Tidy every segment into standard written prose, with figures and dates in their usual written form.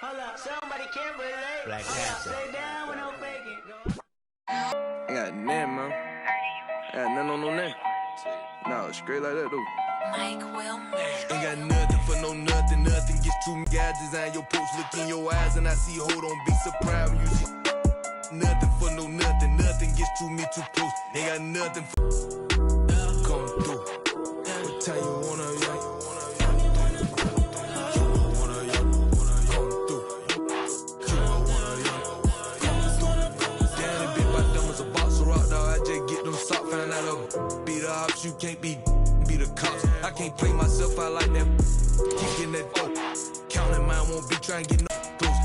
Hold up, somebody can't relate. Black Panther. Stay down with no faking. I got nothing, man. I got nothing on no neck. No, straight like that, though. Mike Wilmer. Ain't got nothing for no nothing. Nothing gets to me. God design your post, look in your eyes, and I see, hold on, be surprised when you see. Nothing for no nothing. Nothing gets to me too close. Ain't got nothing for. Come through. What time you wanna, you can't be the cops. I can't play myself out like that. Kicking that dope. Counting mine won't be trying to get no close.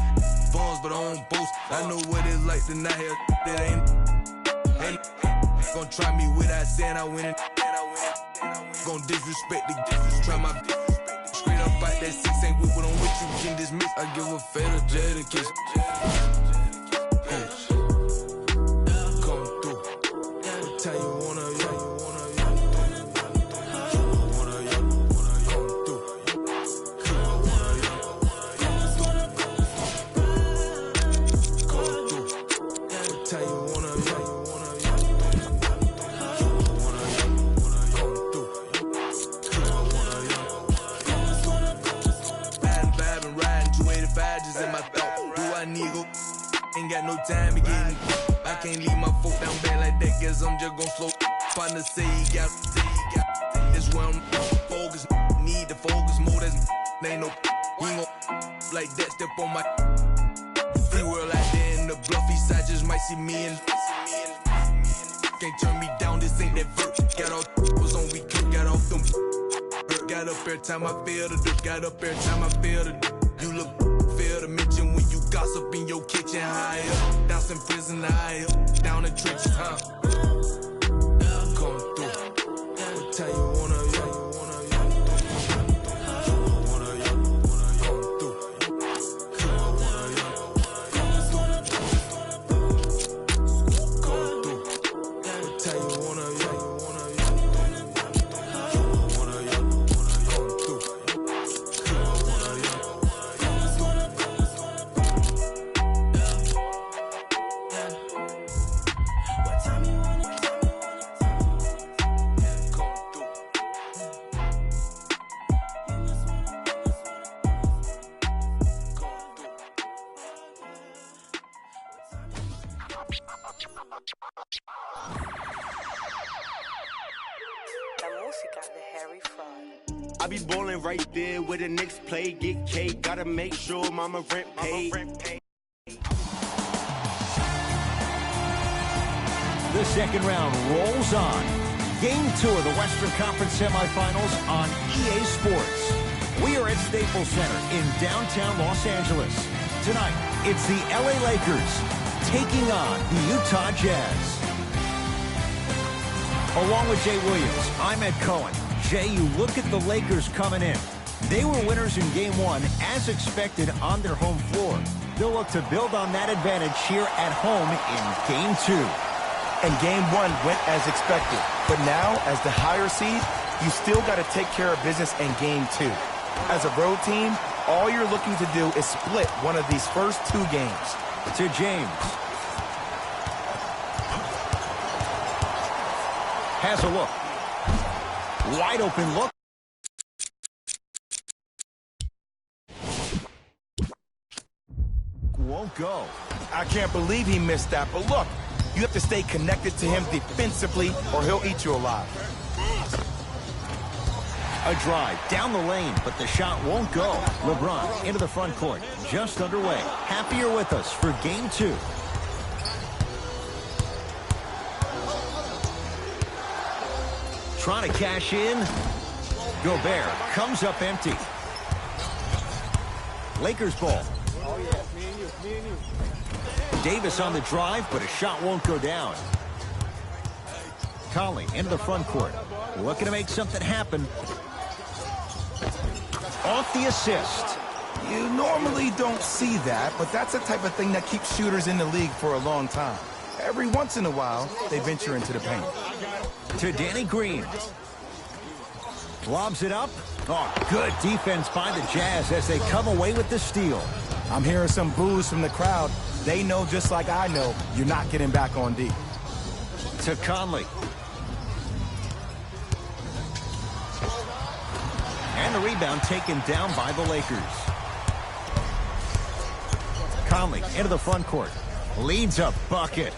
Phones, but I don't boast. I know what it's like to not have that ain't gonna try me without saying I win it. Gonna disrespect the try my straight up out that 6 ain't with what I'm with you can dismiss. I give a fatal Jada kiss. Come through. Tell you wanna. Ain't got no time to get. I can't leave my foot down bad like that. Guess I'm just gon' slow. Partner say he got. That's where I'm focused. Need to focus more. That's ain't no. He ain't gon' like that. Step on my free world out there in the bluffy side. Just might see me and can't turn me down. This ain't that vert. Got all was on we cook. Got off them. Got up every time I feel the dip. Got up every time I feel the dip. You look. To mention when you gossip in your kitchen, high up, down some prison, high up, down the trenches, huh? Come through. What time you wanna, I be ballin' right there where the Knicks play, get cake, gotta make sure mama rent paid. The second round rolls on. Game 2 of the Western Conference semifinals on EA Sports. We are at Staples Center in downtown Los Angeles. Tonight, it's the LA Lakers taking on the Utah Jazz. Along with Jay Williams, I'm Ed Cohen. Jay, you look at the Lakers coming in. They were winners in Game 1, as expected, on their home floor. They'll look to build on that advantage here at home in Game 2. And Game 1 went as expected. But now, as the higher seed, you still got to take care of business in Game 2. As a road team, all you're looking to do is split one of these first 2 games. To James. Has a look. Wide open look. Won't go. I can't believe he missed that, but look, you have to stay connected to him defensively or he'll eat you alive. A drive down the lane, but the shot won't go. LeBron into the front court, just underway. Happier with us for Game 2. Trying to cash in. Gobert comes up empty. Lakers ball. Davis on the drive, but a shot won't go down. Conley into the front court. Looking to make something happen. Off the assist. You normally don't see that, but that's the type of thing that keeps shooters in the league for a long time. Every once in a while, they venture into the paint. To Danny Green. Lobs it up. Oh, good defense by the Jazz as they come away with the steal. I'm hearing some boos from the crowd. They know just like I know you're not getting back on D. To Conley. And the rebound taken down by the Lakers. Conley into the front court. Leads a bucket.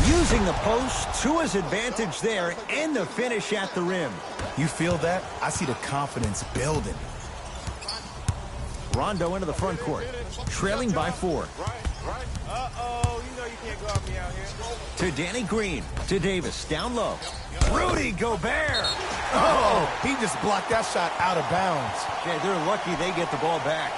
Using the post to his advantage there, and the finish at the rim. You feel that? I see the confidence building. Rondo into the front court, trailing by 4. Uh-oh, you know you can't go off me out here. To Danny Green, to Davis, down low. Rudy Gobert! Oh, he just blocked that shot out of bounds. Yeah, they're lucky they get the ball back.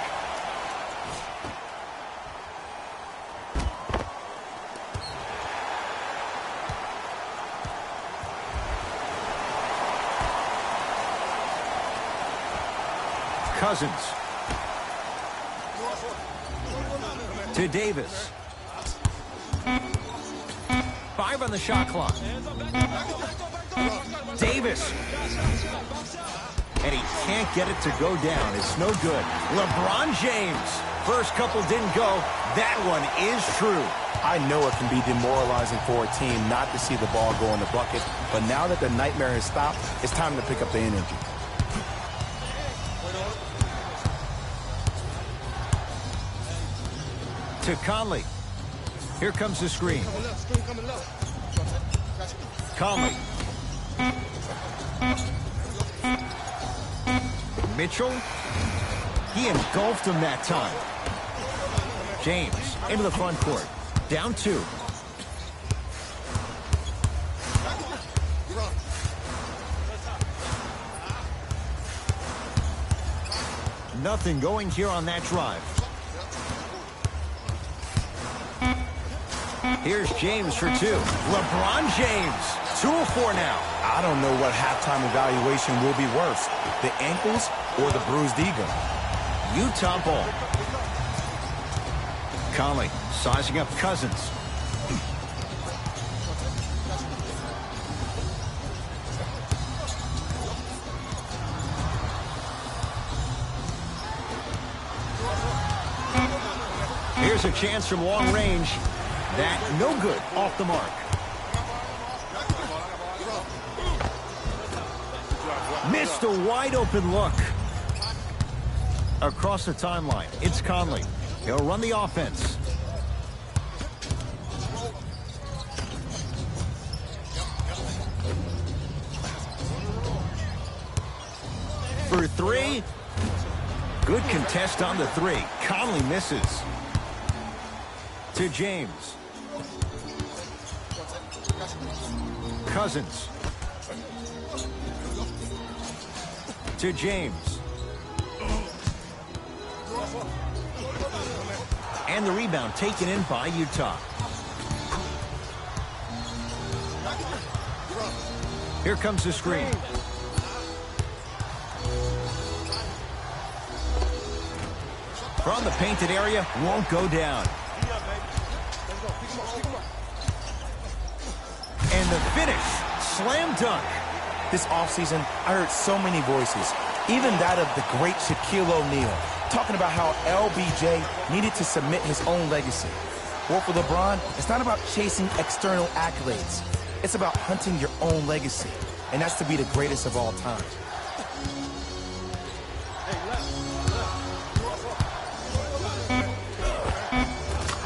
Cousins. To Davis. 5 on the shot clock. Davis. And he can't get it to go down. It's no good. LeBron James. First couple didn't go. That one is true. I know it can be demoralizing for a team not to see the ball go in the bucket, but now that the nightmare has stopped, it's time to pick up the energy. To Conley. Here comes the screen. Conley. Mitchell. He engulfed him that time. James into the front court. Down 2. Nothing going here on that drive. Here's James for 2. LeBron James, 2 of 4 now. I don't know what halftime evaluation will be worse, the ankles or the bruised ego. Utah ball. Conley sizing up Cousins. Here's a chance from long range. That no good, off the mark. Missed a wide open look. Across the timeline, it's Conley. He'll run the offense. For 3. Good contest on the 3. Conley misses. To James. Cousins. To James. And the rebound taken in by Utah. Here comes the screen. From the painted area, won't go down. And the finish, slam dunk. This offseason, I heard so many voices, even that of the great Shaquille O'Neal, talking about how LBJ needed to submit his own legacy. Well, for LeBron, it's not about chasing external accolades. It's about hunting your own legacy, and that's to be the greatest of all time.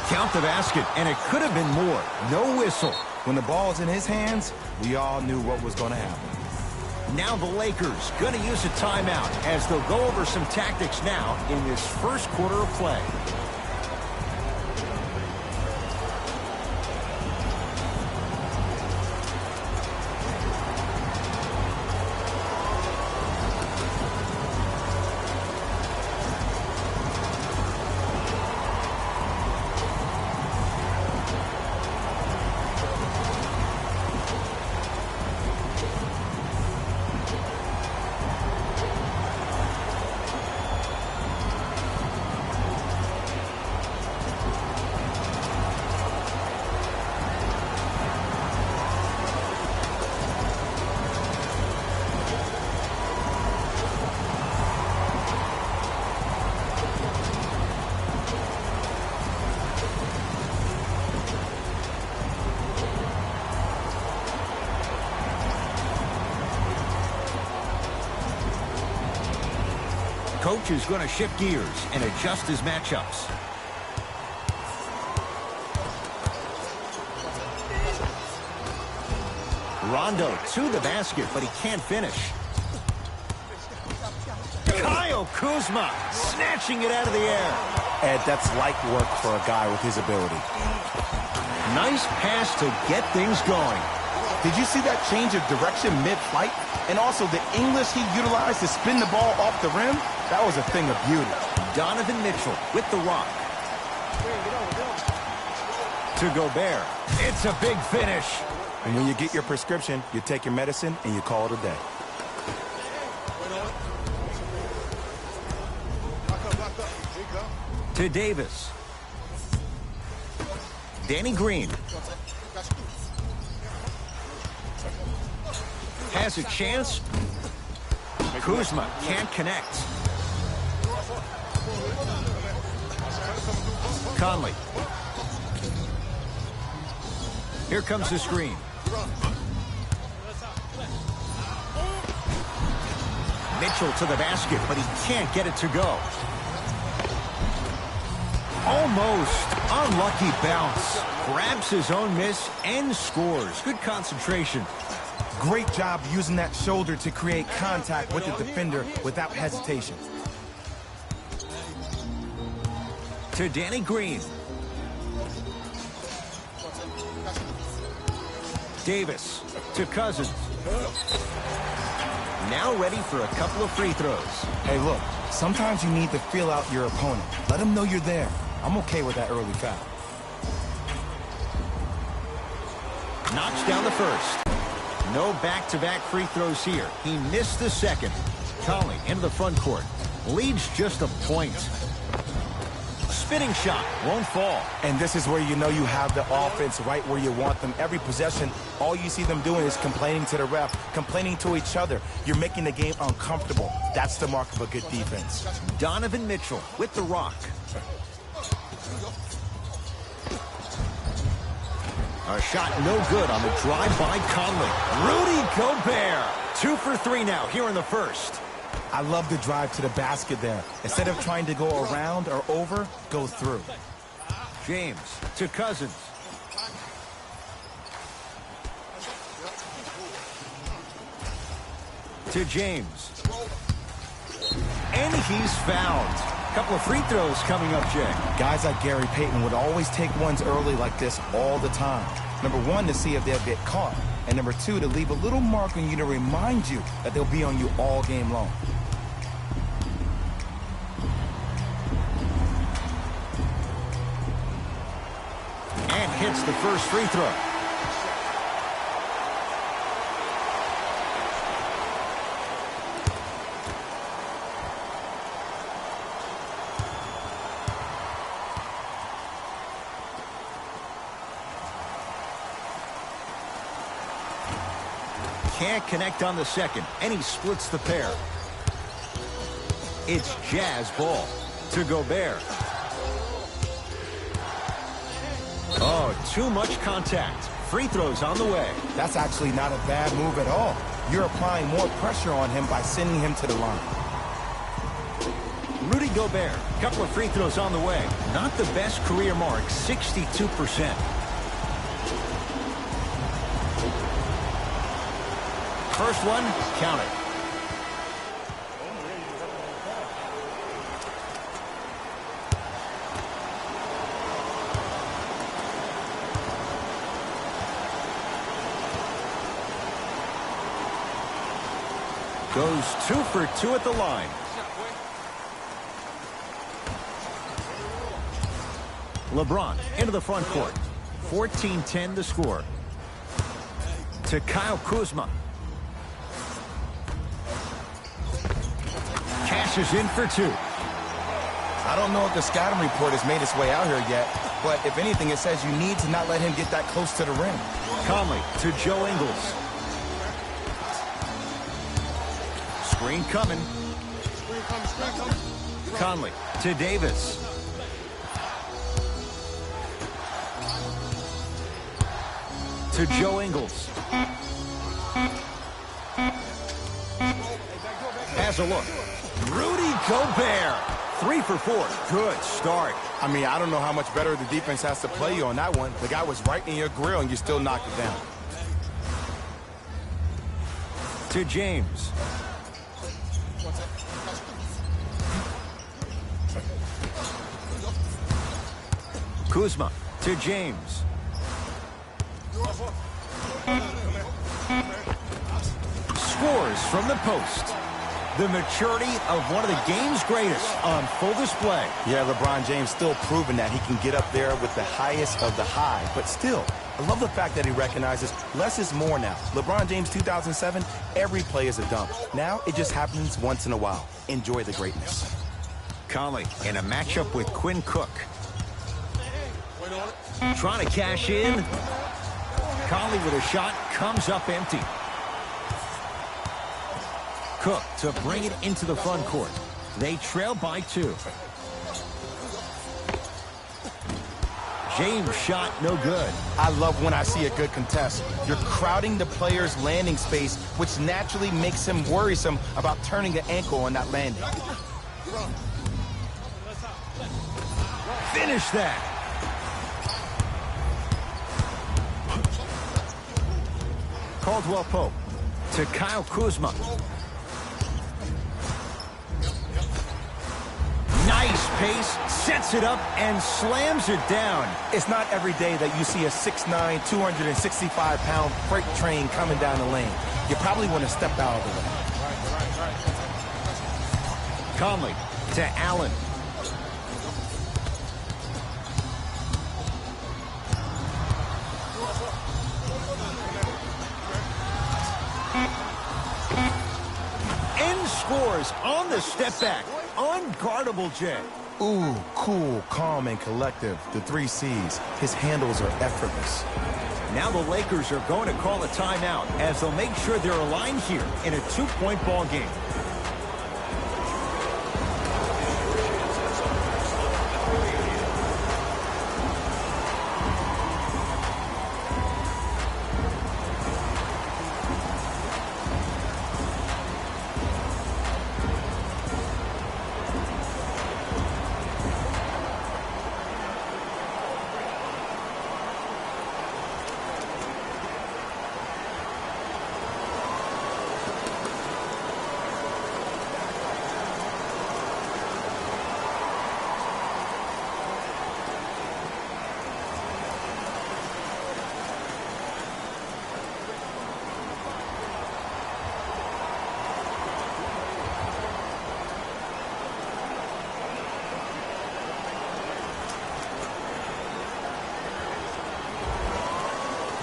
Count the basket, and it could have been more. No whistle. When the ball's in his hands, we all knew what was going to happen. Now the Lakers going to use a timeout as they'll go over some tactics now in this first quarter of play. coach is going to shift gears and adjust his matchups. Rondo to the basket, but he can't finish. Kyle Kuzma snatching it out of the air. Ed, that's light work for a guy with his ability. Nice pass to get things going. Did you see that change of direction mid-flight? And also the English he utilized to spin the ball off the rim? That was a thing of beauty. Donovan Mitchell with the rock. To Gobert. It's a big finish. And when you get your prescription, you take your medicine and you call it a day. To Davis. Danny Green. Has a chance. Kuzma can't connect. Conley. Here comes the screen. Mitchell to the basket, but he can't get it to go. Almost unlucky bounce. Grabs his own miss and scores. Good concentration. Great job using that shoulder to create contact with the defender without hesitation. To Danny Green. Davis to Cousins. Now ready for a couple of free throws. Hey, look, sometimes you need to feel out your opponent. Let him know you're there. I'm okay with that early foul. Knocks down the first. No back-to-back free throws here. He missed the second. Conley into the front court. Leads just a point. Spinning shot won't fall. And this is where you know you have the offense right where you want them. Every possession, all you see them doing is complaining to the ref, complaining to each other. You're making the game uncomfortable. That's the mark of a good defense. Donovan Mitchell with the rock. A shot no good on the drive by Conley. Rudy Gobert. 2 for 3 now here in the first. I love the drive to the basket there. Instead of trying to go around or over, go through. James to Cousins. To James. And he's fouled. Couple of free throws coming up, Jay. Guys like Gary Payton would always take ones early like this all the time. Number one, to see if they'll get caught. And number two, to leave a little mark on you to remind you that they'll be on you all game long. And hits the first free throw. Can't connect on the second, and he splits the pair. It's Jazz ball to Gobert. Oh, too much contact. Free throws on the way. That's actually not a bad move at all. You're applying more pressure on him by sending him to the line. Rudy Gobert, couple of free throws on the way. Not the best career mark, 62%. First one, count it. Goes 2 for 2 at the line. LeBron into the front court. 14-10 the score. To Kyle Kuzma. Cashes in for 2. I don't know if the scouting report has made its way out here yet, but if anything, it says you need to not let him get that close to the rim. Conley to Joe Ingles. Screen coming. Conley to Davis. To Joe Ingles. Has a look. Rudy Gobert. 3 for 4. Good start. I mean, I don't know how much better the defense has to play you on that one. The guy was right in your grill, and you still knocked it down. To James. Kuzma to James. Scores from the post. The maturity of one of the game's greatest on full display. Yeah, LeBron James still proving that he can get up there with the highest of the high. But still, I love the fact that he recognizes less is more now. LeBron James 2007, every play is a dunk. Now it just happens once in a while. Enjoy the greatness. Conley in a matchup with Quinn Cook. Trying to cash in. Conley with a shot, comes up empty. Cook to bring it into the front court. They trail by 2. James shot no good. I love when I see a good contest. You're crowding the player's landing space, which naturally makes him worrisome about turning the ankle on that landing. Finish that. Caldwell Pope to Kyle Kuzma. Nice pace, sets it up, and slams it down. It's not every day that you see a 6'9", 265-pound freight train coming down the lane. You probably want to step out of the way. Conley to Allen. Scores on the step back. Unguardable, Jay. Ooh, cool, calm, and collective. The 3 C's. His handles are effortless. Now the Lakers are going to call a timeout as they'll make sure they're aligned here in a 2-point ball game.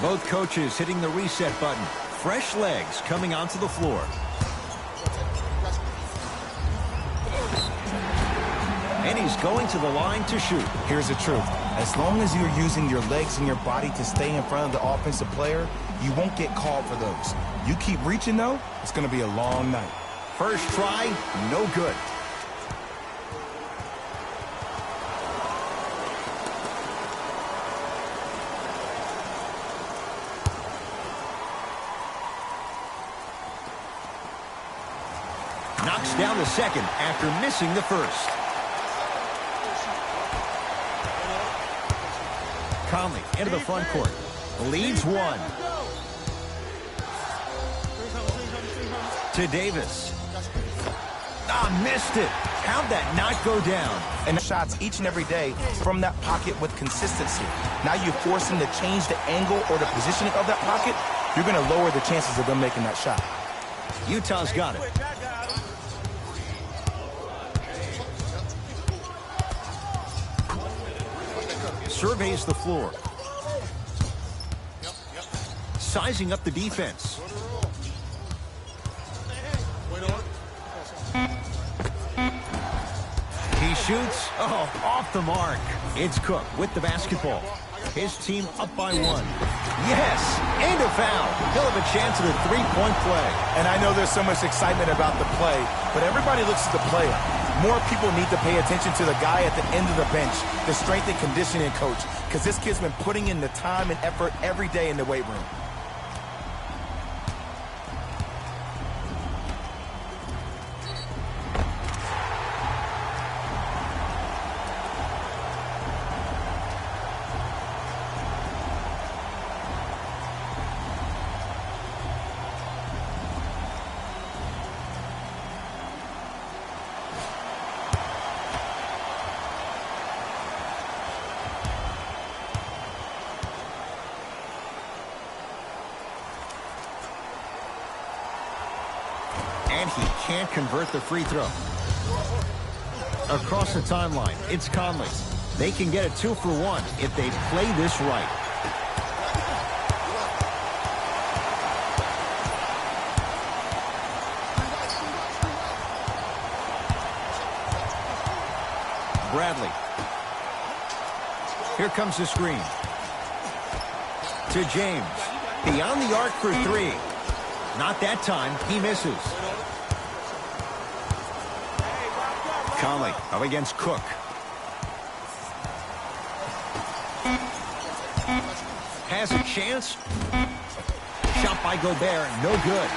Both coaches hitting the reset button. Fresh legs coming onto the floor. And he's going to the line to shoot. Here's the truth. As long as you're using your legs and your body to stay in front of the offensive player, you won't get called for those. You keep reaching, though, it's going to be a long night. First try, no good. Knocks down the second after missing the first. Conley into the front court. Leads 1. To Davis. Missed it. How'd that not go down? And shots each and every day from that pocket with consistency. Now you force them to change the angle or the positioning of that pocket. You're going to lower the chances of them making that shot. Utah's got it. Surveys the floor. Sizing up the defense. He shoots. Oh, off the mark. It's Cook with the basketball. His team up by 1. Yes, and a foul. He'll have a chance at a 3-point play. And I know there's so much excitement about the play, but everybody looks at the player. More people need to pay attention to the guy at the end of the bench, the strength and conditioning coach, because this kid's been putting in the time and effort every day in the weight room. And he can't convert the free throw. Across the timeline, it's Conley. They can get a 2 for 1 if they play this right. Bradley. Here comes the screen. To James. Beyond the arc for 3. Not that time. He misses. Conley up against Cook. Has a chance. Shot by Gobert. No good.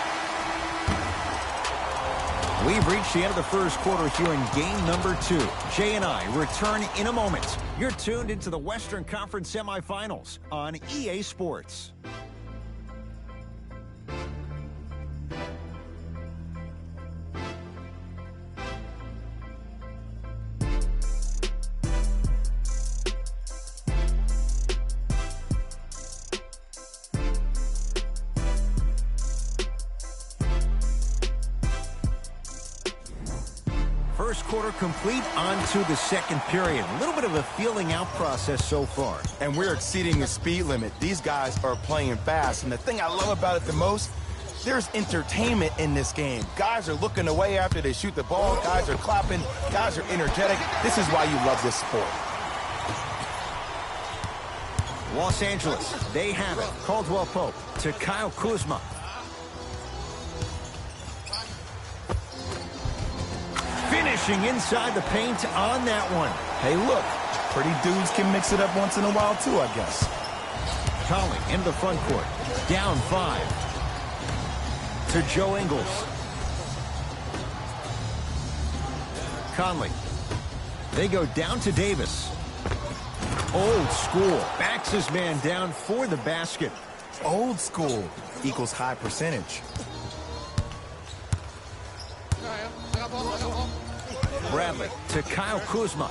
We've reached the end of the first quarter here in game number 2. Jay and I return in a moment. You're tuned into the Western Conference semifinals on EA Sports. First quarter complete, on to the second period. A little bit of a feeling out process so far. And we're exceeding the speed limit. These guys are playing fast. And the thing I love about it the most, there's entertainment in this game. Guys are looking away after they shoot the ball. Guys are clapping. Guys are energetic. This is why you love this sport. Los Angeles, they have it. Caldwell Pope to Kyle Kuzma. Finishing inside the paint on that one. Hey, look, pretty dudes can mix it up once in a while, too, I guess. Conley into the front court. Down 5. To Joe Ingles. Conley. They go down to Davis. Old school. Backs his man down for the basket. Old school equals high percentage. Bradley to Kyle Kuzma.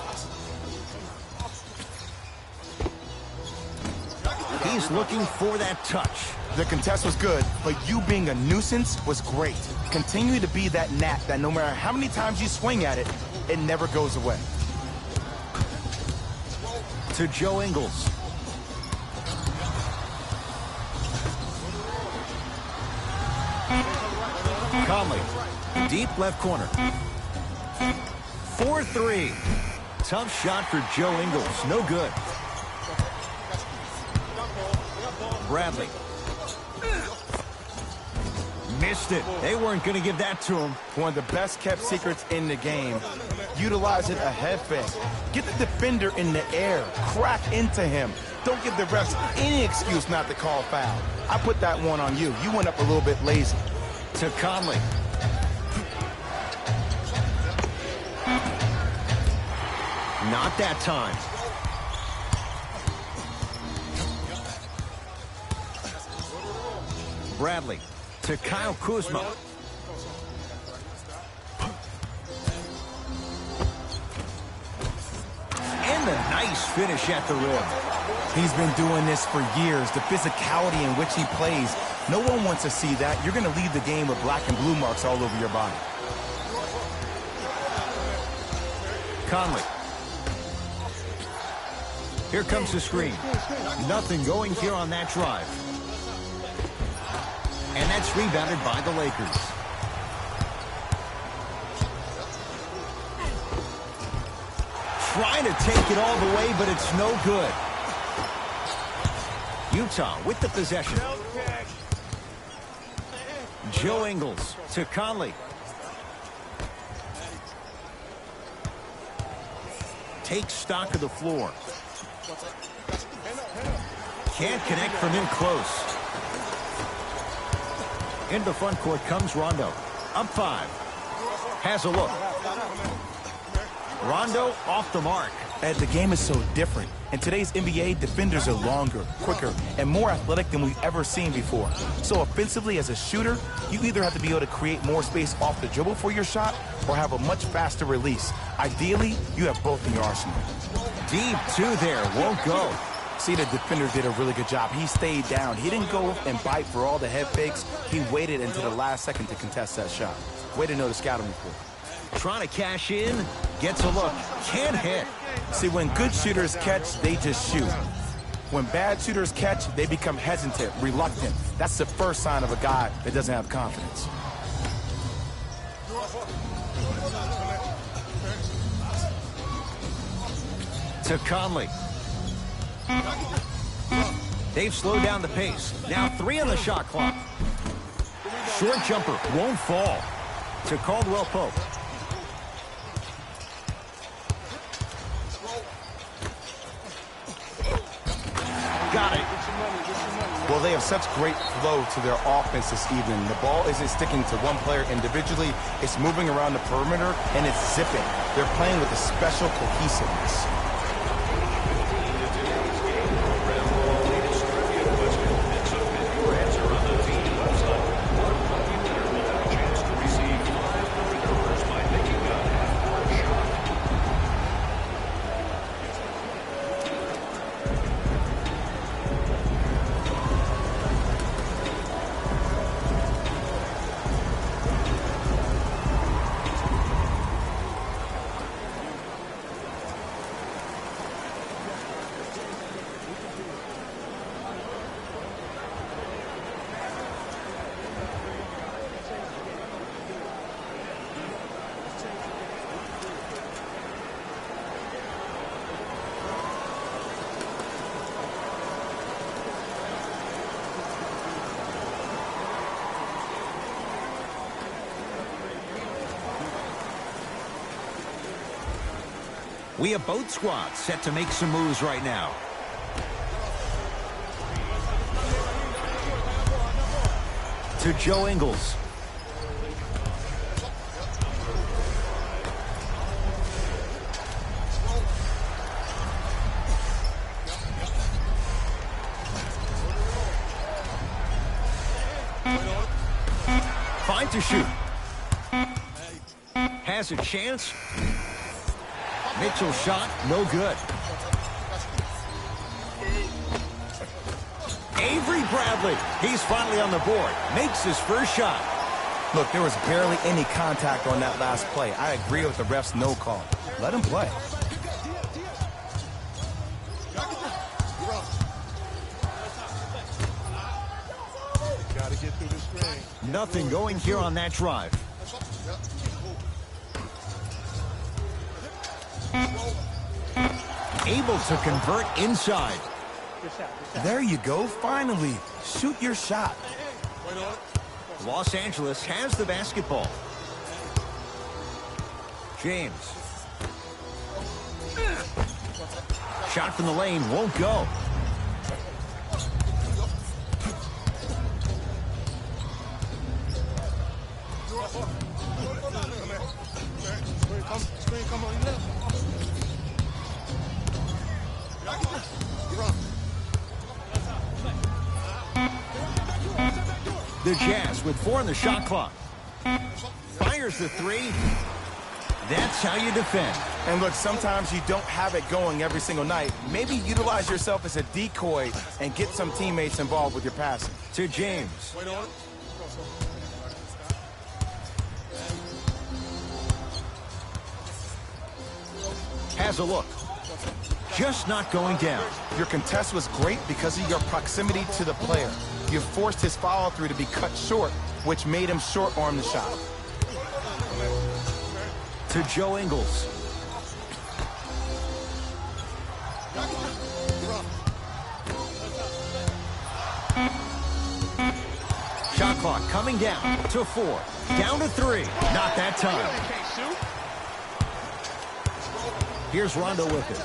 He's looking for that touch. The contest was good, but you being a nuisance was great. Continue to be that gnat that no matter how many times you swing at it, it never goes away. To Joe Ingles. Conley. Deep left corner. 4-3. Tough shot for Joe Ingles. No good. Bradley. Missed it. They weren't going to give that to him. One of the best kept secrets in the game. Utilizing a head fake. Get the defender in the air. Crack into him. Don't give the refs any excuse not to call foul. I put that one on you. You went up a little bit lazy. To Conley. Not that time. Bradley to Kyle Kuzma. And a nice finish at the rim. He's been doing this for years. The physicality in which he plays. No one wants to see that. You're going to leave the game with black and blue marks all over your body. Conley. Here comes the screen. Nothing going here on that drive. And that's rebounded by the Lakers. Trying to take it all the way, but it's no good. Utah with the possession. Joe Ingles to Conley. Takes stock of the floor. Can't connect from in close. Into the front court comes Rondo. Up 5. Has a look. Rondo off the mark. And the game is so different. In today's NBA, defenders are longer, quicker, and more athletic than we've ever seen before. So offensively, as a shooter, you either have to be able to create more space off the dribble for your shot or have a much faster release. Ideally, you have both in your arsenal. Deep 2 there. Won't go. See, the defender did a really good job. He stayed down. He didn't go and bite for all the head fakes. He waited until the last second to contest that shot. Way to know the scouting report. Trying to cash in, gets a look, can't hit. See, when good shooters catch, they just shoot. When bad shooters catch, they become hesitant, reluctant. That's the first sign of a guy that doesn't have confidence. To Conley. They've slowed down the pace. Now 3 on the shot clock. Short jumper won't fall. To Caldwell Pope. Got it. Well, they have such great flow to their offense this evening. The ball isn't sticking to one player individually. It's moving around the perimeter, and it's zipping. They're playing with a special cohesiveness. We have both squads set to make some moves right now. To Joe Ingles. Fine to shoot. Has a chance. Mitchell's shot, no good. Avery Bradley, he's finally on the board. Makes his first shot. Look, there was barely any contact on that last play. I agree with the ref's no call. Let him play. Gotta get through the screen. Nothing going here on that drive. Able to convert inside. There you go, finally. Shoot your shot. Los Angeles has the basketball. James. Shot from the lane won't go. The Jazz with 4 on the shot clock. Fires the 3. That's how you defend. And look, sometimes you don't have it going every single night. Maybe utilize yourself as a decoy and get some teammates involved with your passing. To James. Has a look. Just not going down. Your contest was great because of your proximity to the player. You forced his follow-through to be cut short, which made him short-arm the shot. To Joe Ingles. Shot clock coming down to 4. Down to 3. Not that time. Here's Rondo with it.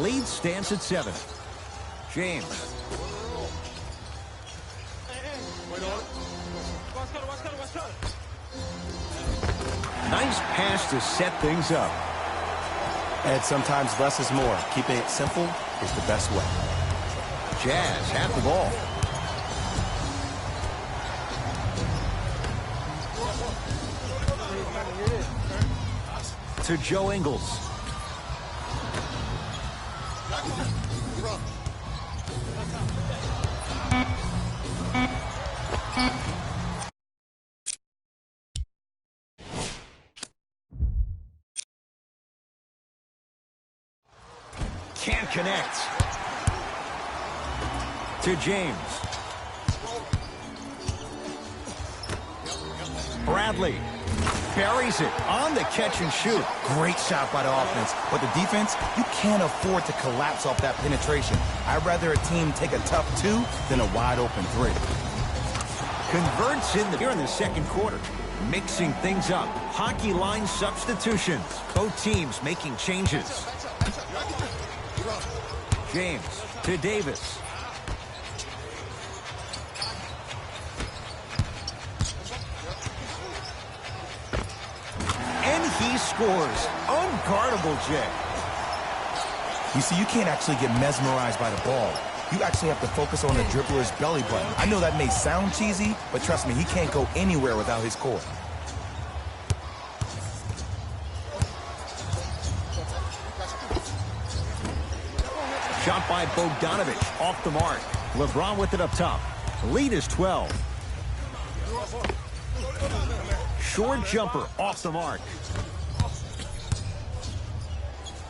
Lead stands at 7. James. Nice pass to set things up. And sometimes less is more. Keeping it simple is the best way. Jazz have the ball. To Joe Ingles. Can't connect. To James. Bradley buries it on the catch and shoot. Great shot by the offense. But the defense, you can't afford to collapse off that penetration. I'd rather a team take a tough 2 than a wide open 3. Converts here in the second quarter. Mixing things up. Hockey line substitutions. Both teams making changes. James to Davis. And he scores. Unguardable, Jay. You see, you can't actually get mesmerized by the ball. You actually have to focus on the dribbler's belly button. I know that may sound cheesy, but trust me, he can't go anywhere without his core. Shot by Bogdanovich, off the mark. LeBron with it up top. Lead is 12. Short jumper, off the mark.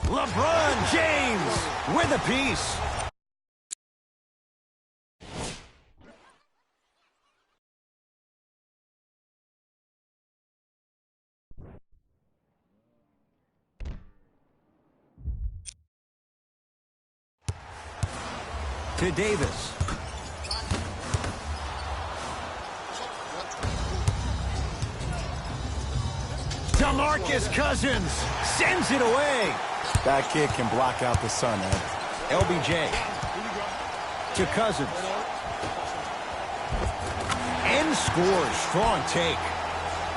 LeBron James with a piece. To Davis. DeMarcus Cousins sends it away. That kid can block out the sun, Ed. LBJ. To Cousins. And scores. Strong take.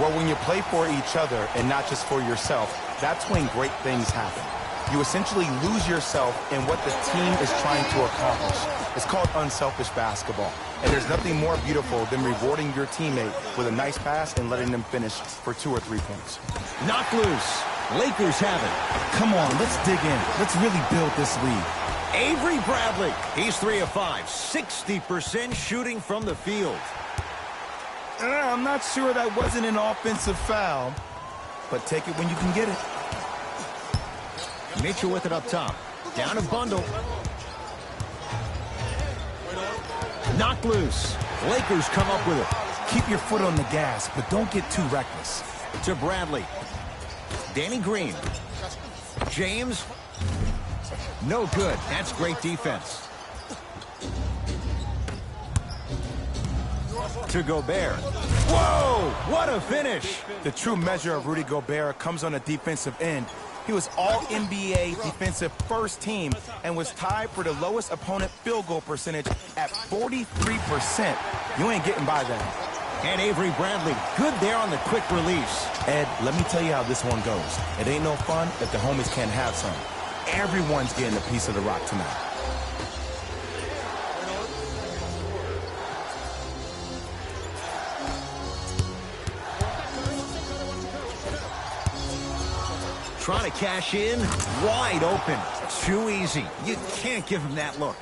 Well, when you play for each other and not just for yourself, that's when great things happen. You essentially lose yourself in what the team is trying to accomplish. It's called unselfish basketball. And there's nothing more beautiful than rewarding your teammate with a nice pass and letting them finish for 2 or 3 points. Knock loose. Lakers have it. Come on, let's dig in. Let's really build this lead. Avery Bradley. He's 3 of 5. 60% shooting from the field. I'm not sure that wasn't an offensive foul, but take it when you can get it. Mitchell with it up top. Down a bundle. Knock loose. Lakers come up with it. Keep your foot on the gas, but don't get too reckless. To Bradley. Danny Green. James. No good. That's great defense. To Gobert. Whoa! What a finish! The true measure of Rudy Gobert comes on the defensive end. He was all-NBA defensive first team and was tied for the lowest opponent field goal percentage at 43%. You ain't getting by that. And Avery Bradley, good there on the quick release. Ed, let me tell you how this one goes. It ain't no fun if the homies can't have some. Everyone's getting a piece of the rock tonight. Trying to cash in, wide open. Too easy. You can't give him that look.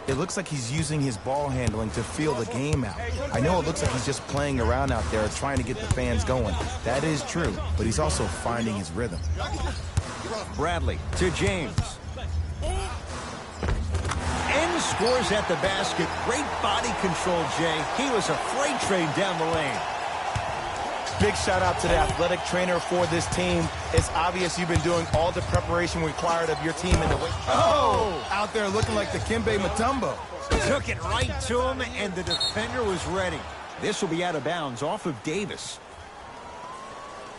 It looks like he's using his ball handling to feel the game out. I know it looks like he's just playing around out there trying to get the fans going. That is true, but he's also finding his rhythm. Bradley to James. And scores at the basket. Great body control, Jay. He was a freight train down the lane. Big shout out to the athletic trainer for this team. It's obvious you've been doing all the preparation required of your team in the way. Oh! Out there looking like the Kimbe Mutombo. Took it right to him, and the defender was ready. This will be out of bounds off of Davis.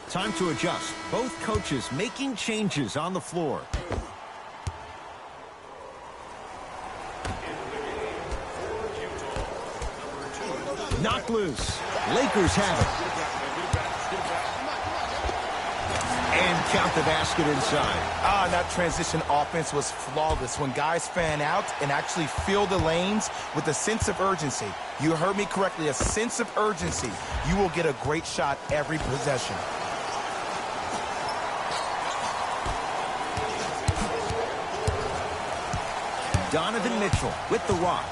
Time to adjust. Both coaches making changes on the floor. Knocked loose. Lakers have it. And count the basket inside. That transition offense was flawless when guys fan out and actually fill the lanes with a sense of urgency. You heard me correctly, a sense of urgency. You will get a great shot every possession. Donovan Mitchell with the rock.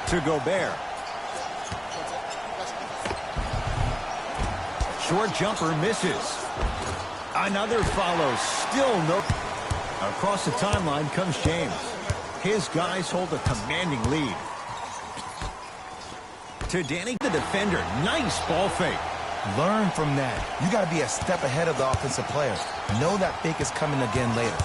to Gobert. Short jumper misses. Another follow. Still no. Across the timeline comes James. His guys hold a commanding lead. To Danny, the defender. Nice ball fake. Learn from that. You got to be a step ahead of the offensive player. Know that fake is coming again later.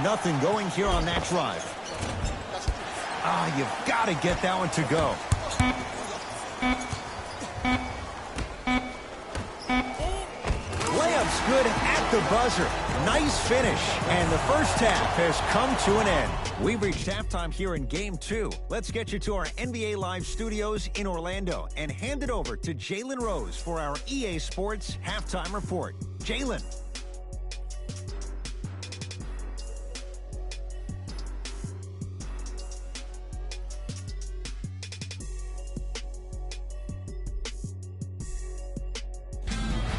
Nothing going here on that drive. You've got to get that one to go. Layup's good at the buzzer. Nice finish. And the first half has come to an end. We've reached halftime here in Game 2. Let's get you to our NBA Live studios in Orlando and hand it over to Jalen Rose for our EA Sports Halftime Report. Jalen.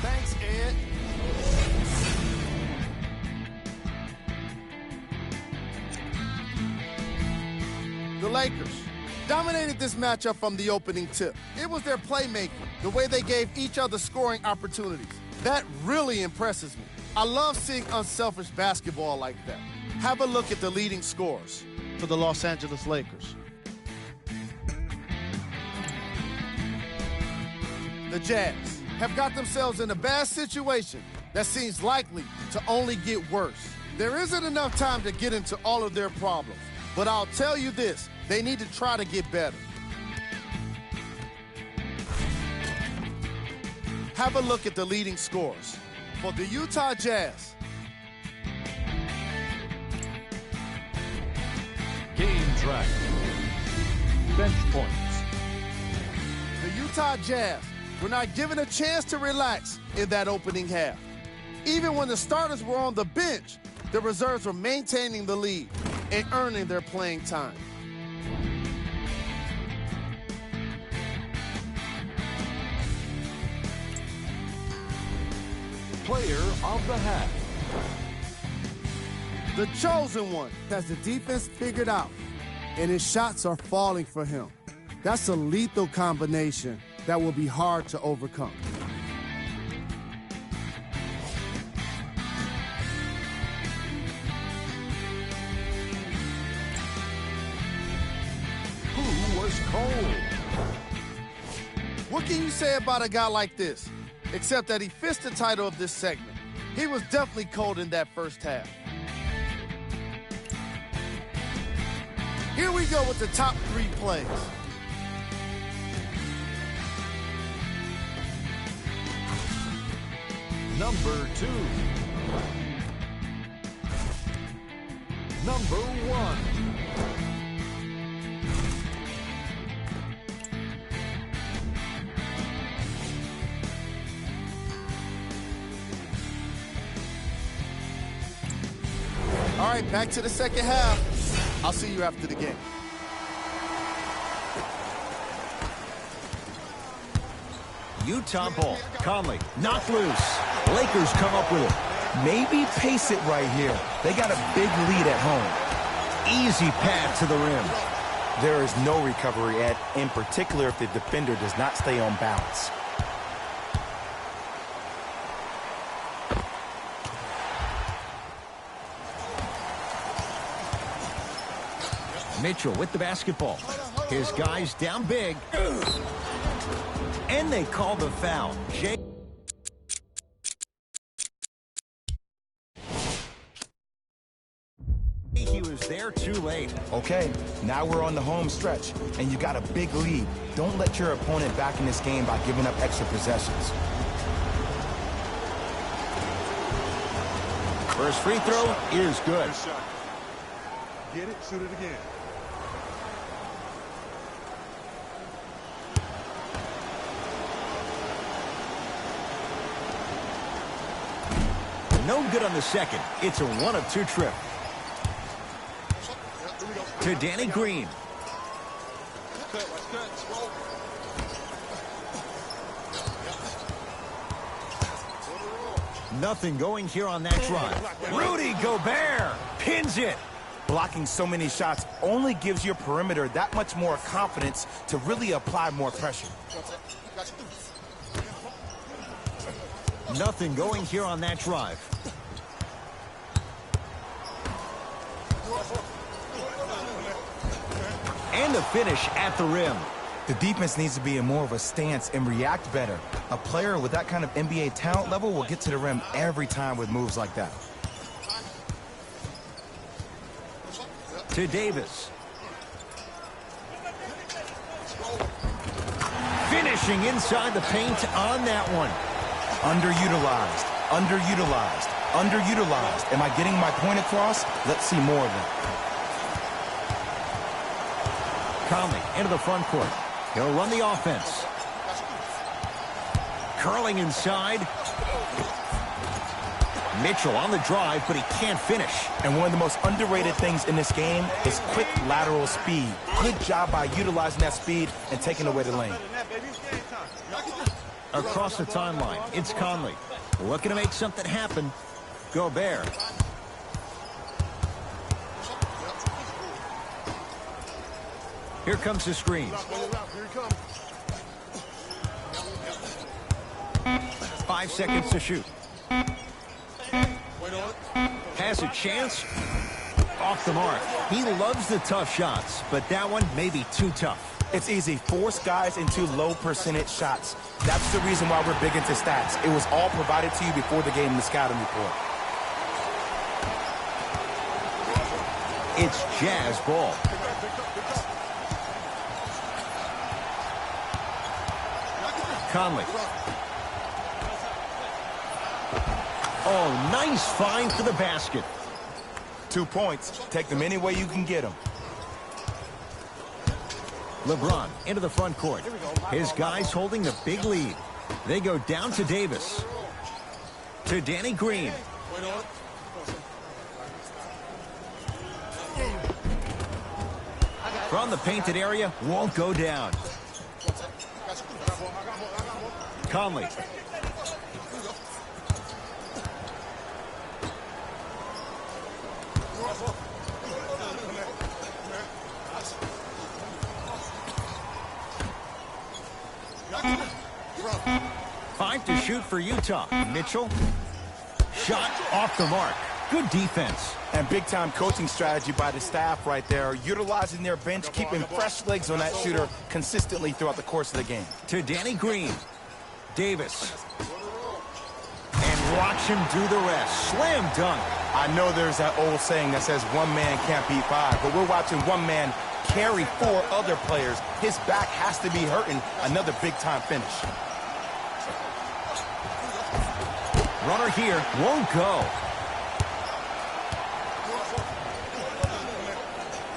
Thanks, Ed. The Lakers dominated this matchup from the opening tip. It was their playmaking, the way they gave each other scoring opportunities. That really impresses me. I love seeing unselfish basketball like that. Have a look at the leading scorers for the Los Angeles Lakers. The Jazz have got themselves in a bad situation that seems likely to only get worse. There isn't enough time to get into all of their problems, but I'll tell you this, they need to try to get better. Have a look at the leading scorers for the Utah Jazz. Game track. Bench points. The Utah Jazz were not given a chance to relax in that opening half. Even when the starters were on the bench, the reserves were maintaining the lead and earning their playing time. Player of the half. The chosen one has the defense figured out, and his shots are falling for him. That's a lethal combination that will be hard to overcome. Who was cold? What can you say about a guy like this? Except that he fits the title of this segment. He was definitely cold in that first half. Here we go with the top 3 plays. Number 2. Number 1. All right, back to the second half. I'll see you after the game. Utah ball. Conley knocked loose. Lakers come up with it. Maybe pace it right here. They got a big lead at home. Easy pad to the rim. There is no recovery, Ed, in particular if the defender does not stay on balance. Mitchell with the basketball. His guys down big. And they call the foul. He was there too late. Okay, now we're on the home stretch, and you got a big lead. Don't let your opponent back in this game by giving up extra possessions. First free throw is good. Good shot. Get it, shoot it again. No good on the second. It's a 1 of 2 trip. To Danny Green. Nothing going here on that drive. Rudy Gobert pins it. Blocking so many shots only gives your perimeter that much more confidence to really apply more pressure. Nothing going here on that drive. And the finish at the rim. The defense needs to be in more of a stance and react better. A player with that kind of NBA talent level will get to the rim every time with moves like that. To Davis. Finishing inside the paint on that one. Underutilized, underutilized, underutilized. Am I getting my point across? Let's see more of that. Conley into the front court. He'll run the offense. Curling inside. Mitchell on the drive, but he can't finish. And one of the most underrated things in this game is quick lateral speed. Good job by utilizing that speed and taking away the lane. Across the timeline, it's Conley. Looking to make something happen. Gobert. Here comes the screen. 5 seconds to shoot. Has a chance. Off the mark. He loves the tough shots, but that one may be too tough. It's easy. Force guys into low percentage shots. That's the reason why we're big into stats. It was all provided to you before the game in the scouting report. It's Jazz ball. Conley. Oh, nice find for the basket. 2 points. Take them any way you can get them. LeBron into the front court. His guys holding the big lead. They go down to Davis. To Danny Green. From the painted area, won't go down. Conley. Five to shoot for Utah. Mitchell. Shot off the mark. Good defense. And big-time coaching strategy by the staff right there, utilizing their bench, keeping fresh legs on that shooter consistently throughout the course of the game. To Danny Green. Davis. And watch him do the rest. Slam dunk. I know there's that old saying that says one man can't beat five, but we're watching one man carry 4 other players. His back has to be hurting. Another big-time finish. Runner here. Won't go.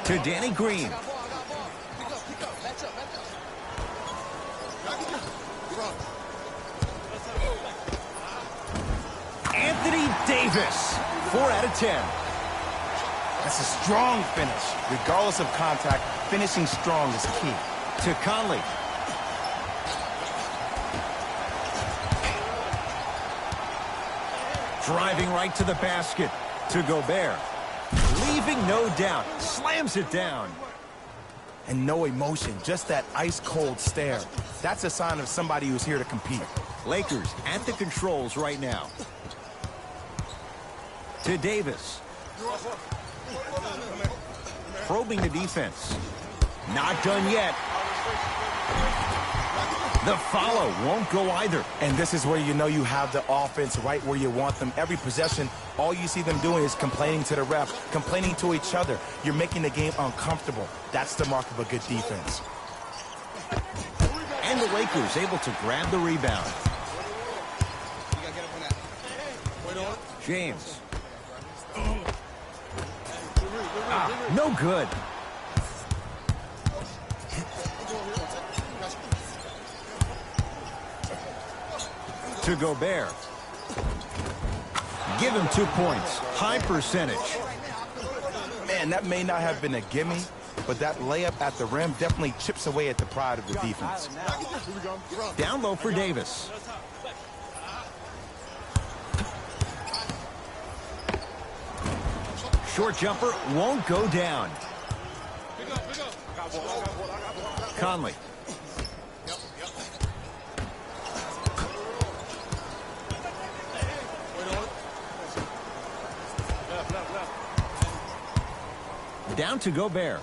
To Danny Green. Anthony Davis. 4 out of 10. That's a strong finish. Regardless of contact, finishing strong is key. To Conley. Driving right to the basket. To Gobert. Leaving no doubt. Slams it down. And no emotion, just that ice-cold stare. That's a sign of somebody who's here to compete. Lakers at the controls right now. To Davis. Probing the defense. Not done yet. The follow won't go either. And this is where you know you have the offense right where you want them. Every possession, all you see them doing is complaining to the ref, complaining to each other. You're making the game uncomfortable. That's the mark of a good defense. And the Lakers able to grab the rebound. James. No good. To Gobert. Give him 2 points. High percentage. Man, that may not have been a gimme, but that layup at the rim definitely chips away at the pride of the defense. Down low for Davis. Short jumper won't go down. Conley. Down to Gobert.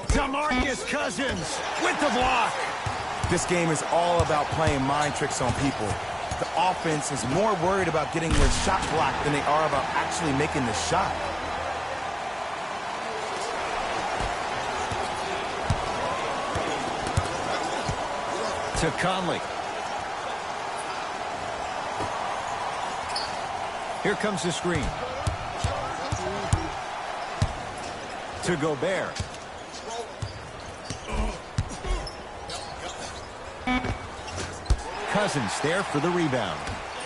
DeMarcus Cousins with the block. This game is all about playing mind tricks on people. The offense is more worried about getting their shot blocked than they are about actually making the shot. To Conley. Here comes the screen. To Gobert. Cousins there for the rebound.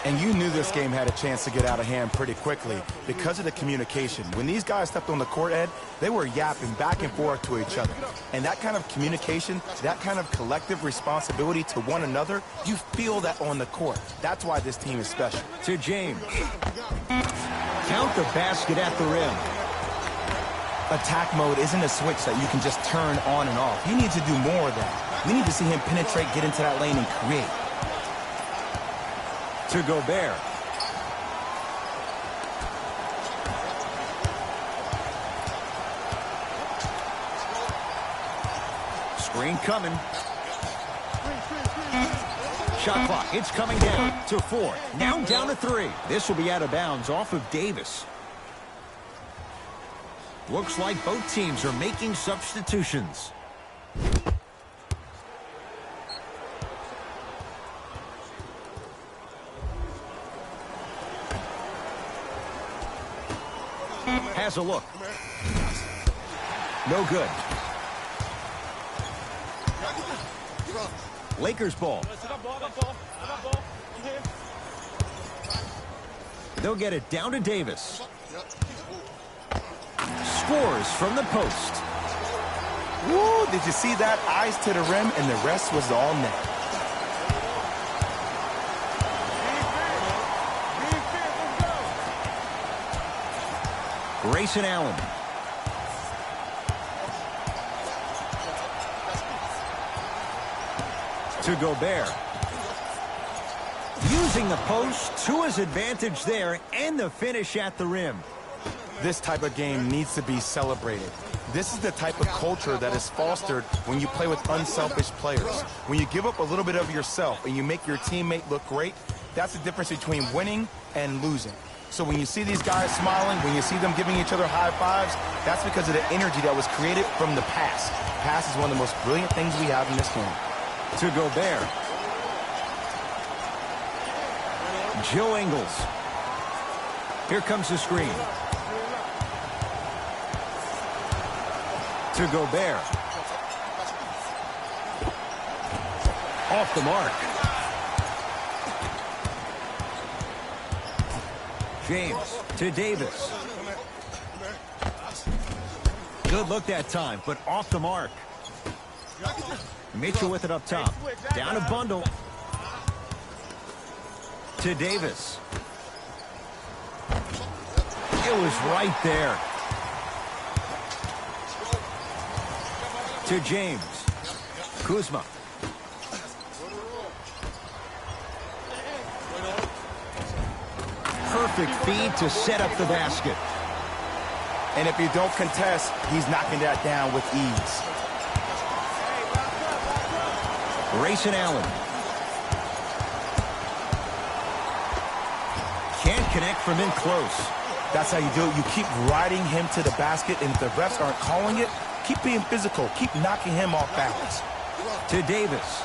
And you knew this game had a chance to get out of hand pretty quickly because of the communication. When these guys stepped on the court, Ed, they were yapping back and forth to each other. And that kind of communication, that kind of collective responsibility to one another, you feel that on the court. That's why this team is special. To James. Count the basket at the rim. Attack mode isn't a switch that you can just turn on and off. You need to do more of that. We need to see him penetrate, get into that lane, and create. To Gobert. Screen coming. Shot clock, it's coming down to 4. Now down to 3. This will be out of bounds off of Davis. Looks like both teams are making substitutions. Has a look. No good. Lakers ball. They'll get it down to Davis. Scores from the post. Woo! Did you see that? Eyes to the rim, and the rest was all net. Grayson Allen. To Gobert. Using the post to his advantage there, and the finish at the rim. This type of game needs to be celebrated. This is the type of culture that is fostered when you play with unselfish players. When you give up a little bit of yourself and you make your teammate look great, that's the difference between winning and losing. So when you see these guys smiling, when you see them giving each other high fives, that's because of the energy that was created from the pass. Pass is one of the most brilliant things we have in this game. To Gobert. Joe Ingles. Here comes the screen. To Gobert. Off the mark. James to Davis. Good look that time, but off the mark. Mitchell with it up top. Down a bundle. To Davis. It was right there. To James. Kuzma. Perfect feed to set up the basket. And if you don't contest, he's knocking that down with ease. Grayson Allen. Can't connect from in close. That's how you do it. You keep riding him to the basket, and if the refs aren't calling it, keep being physical. Keep knocking him off balance. To Davis.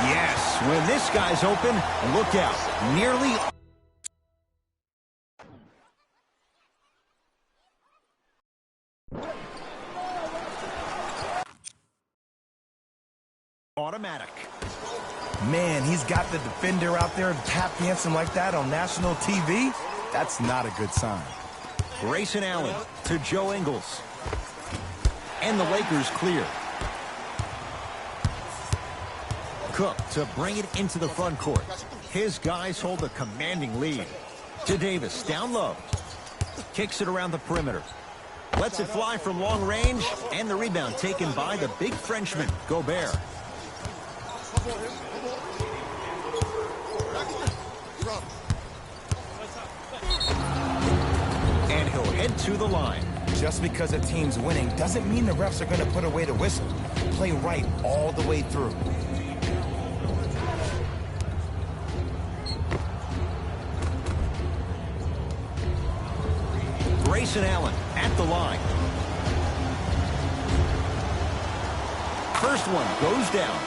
Yes, when this guy's open, look out. Nearly. Automatic. Man, he's got the defender out there tap dancing like that on national TV. That's not a good sign. Grayson Allen to Joe Ingles. And the Lakers clear. Cook to bring it into the front court. His guys hold a commanding lead. To Davis, down low. Kicks it around the perimeter. Lets it fly from long range, and the rebound taken by the big Frenchman, Gobert. And he'll head to the line. Just because a team's winning doesn't mean the refs are going to put away the whistle. Play right all the way through. Grayson Allen at the line. First one goes down.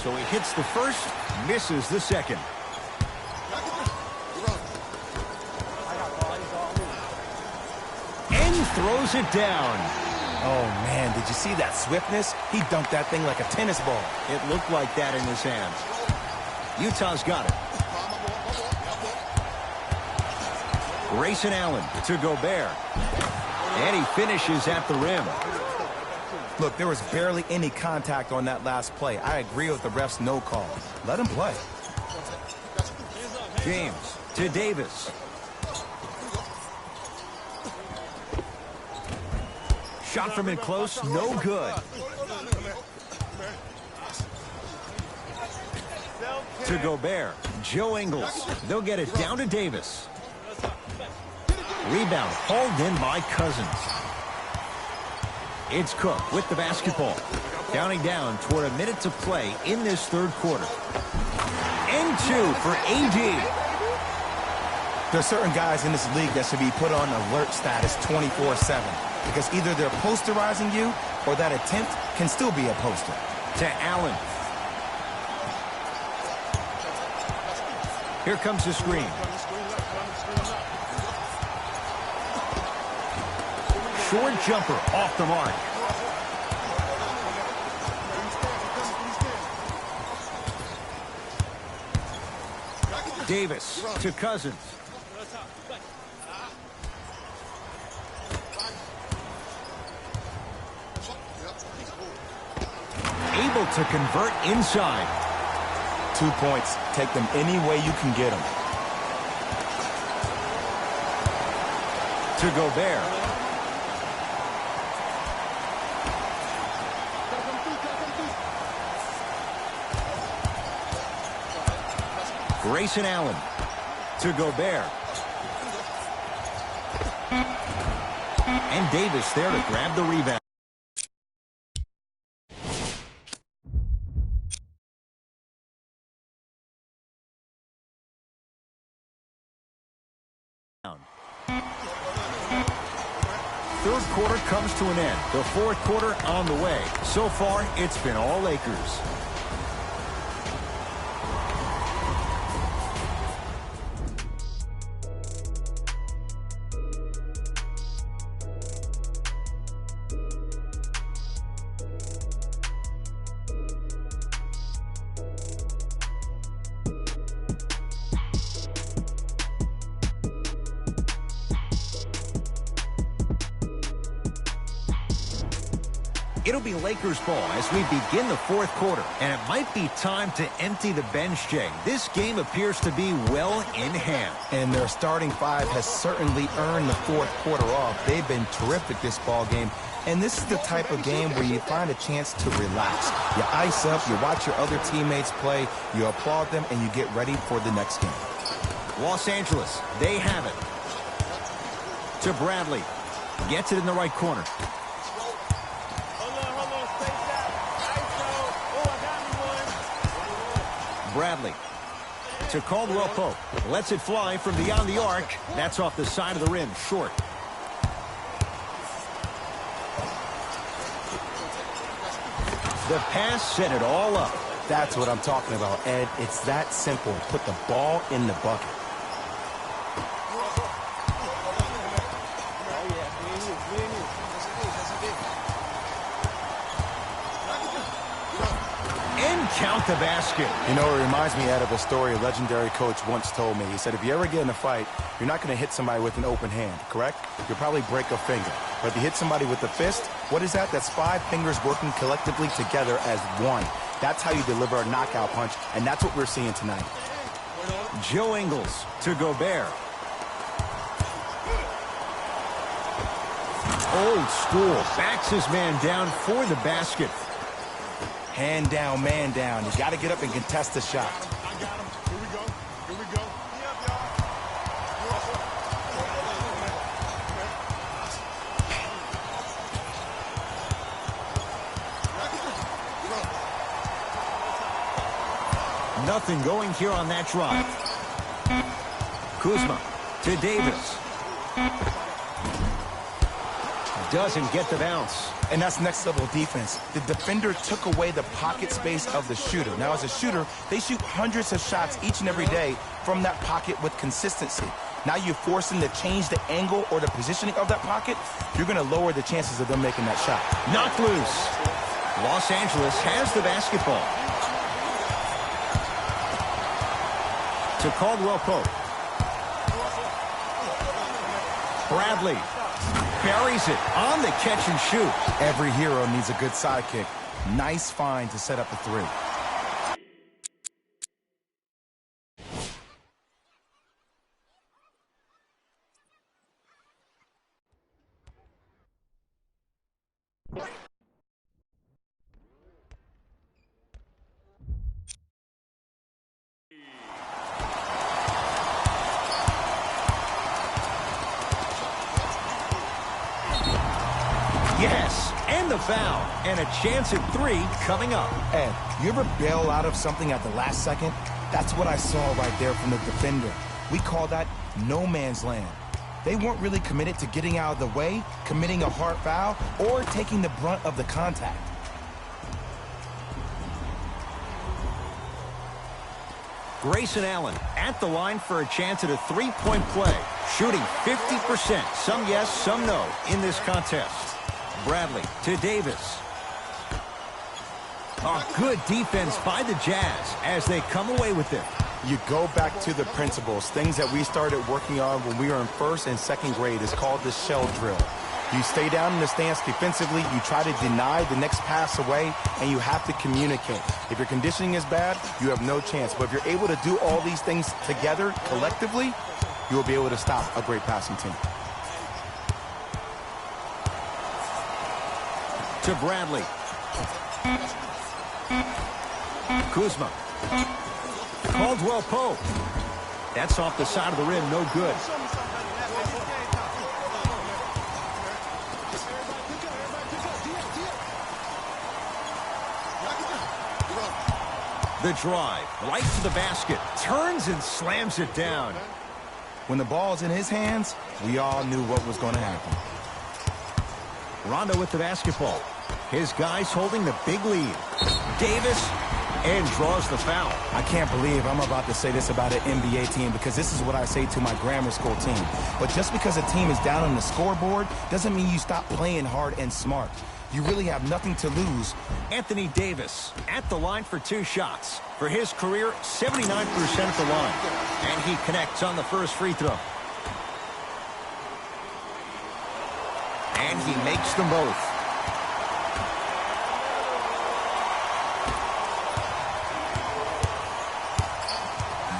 So he hits the first, misses the second. And throws it down. Oh, man, did you see that swiftness? He dunked that thing like a tennis ball. It looked like that in his hands. Utah's got it. Grayson Allen to Gobert. And he finishes at the rim. Look, there was barely any contact on that last play. I agree with the ref's no call. Let him play. James to Davis. Shot from in close, no good. To Gobert. Joe Ingles. They'll get it down to Davis. Rebound hauled in by Cousins. It's Cook with the basketball. Counting down toward a minute to play in this third quarter. And two for AD. There are certain guys in this league that should be put on alert status 24/7. Because either they're posterizing you or that attempt can still be a poster. To Allen. Here comes the screen. Short jumper off the mark. Davis to Cousins. Able to convert inside. 2 points. Take them any way you can get them. To Gobert. Grayson Allen to Gobert. And Davis there to grab the rebound. Third quarter comes to an end. The fourth quarter on the way. So far, it's been all Lakers. It'll be Lakers ball as we begin the fourth quarter. And it might be time to empty the bench, Jay. This game appears to be well in hand. And their starting five has certainly earned the fourth quarter off. They've been terrific this ball game. And this is the type of game where you find a chance to relax. You ice up, you watch your other teammates play, you applaud them, and you get ready for the next game. Los Angeles, they have it. To Bradley. Gets it in the right corner. Bradley to Caldwell Pope. Lets it fly from beyond the arc. That's off the side of the rim, short. The pass set it all up. That's what I'm talking about, Ed. It's that simple. Put the ball in the bucket. count the basket. You know, it reminds me, Ed, of a story a legendary coach once told me. He said, if you ever get in a fight, you're not going to hit somebody with an open hand, correct? You'll probably break a finger. But if you hit somebody with a fist, what is that? That's 5 fingers working collectively together as one. That's how you deliver a knockout punch, and that's what we're seeing tonight. Joe Ingles to Gobert. Old school. Backs his man down for the basket. Hand down, man down. You got to get up and contest the shot. I got him. Here we go. Here we go. Nothing going here on that drive. Kuzma to Davis. Doesn't get the bounce. And that's next level defense. The defender took away the pocket space of the shooter. Now, as a shooter, they shoot hundreds of shots each and every day from that pocket with consistency. Now you force them to change the angle or the positioning of that pocket. You're going to lower the chances of them making that shot. Knocked loose. Los Angeles has the basketball. To Caldwell Pope. Bradley buries it on the catch and shoot. Every hero needs a good sidekick. Nice find to set up the 3. Yes, and the foul. And a chance at 3 coming up. Ed, you ever bail out of something at the last second? That's what I saw right there from the defender. We call that no man's land. They weren't really committed to getting out of the way, committing a hard foul, or taking the brunt of the contact. Grayson Allen at the line for a chance at a 3-point play. Shooting 50%. Some yes, some no in this contest. Bradley to Davis. A good defense by the Jazz as they come away with it. You go back to the principles, things that we started working on when we were in 1st and 2nd grade. It's called the shell drill. You stay down in the stance defensively, you try to deny the next pass away, and you have to communicate. If your conditioning is bad, you have no chance. But if you're able to do all these things together, collectively, you will be able to stop a great passing team. To Bradley. Kuzma. Caldwell Pope. That's off the side of the rim, no good. The drive, right to the basket, turns and slams it down. When the ball's in his hands, we all knew what was going to happen. Rondo with the basketball. His guys holding the big lead. Davis, and draws the foul. I can't believe I'm about to say this about an NBA team, because this is what I say to my grammar school team. But just because a team is down on the scoreboard doesn't mean you stop playing hard and smart. You really have nothing to lose. Anthony Davis at the line for 2 shots. For his career, 79% at the line. And he connects on the first free throw. And he makes them both.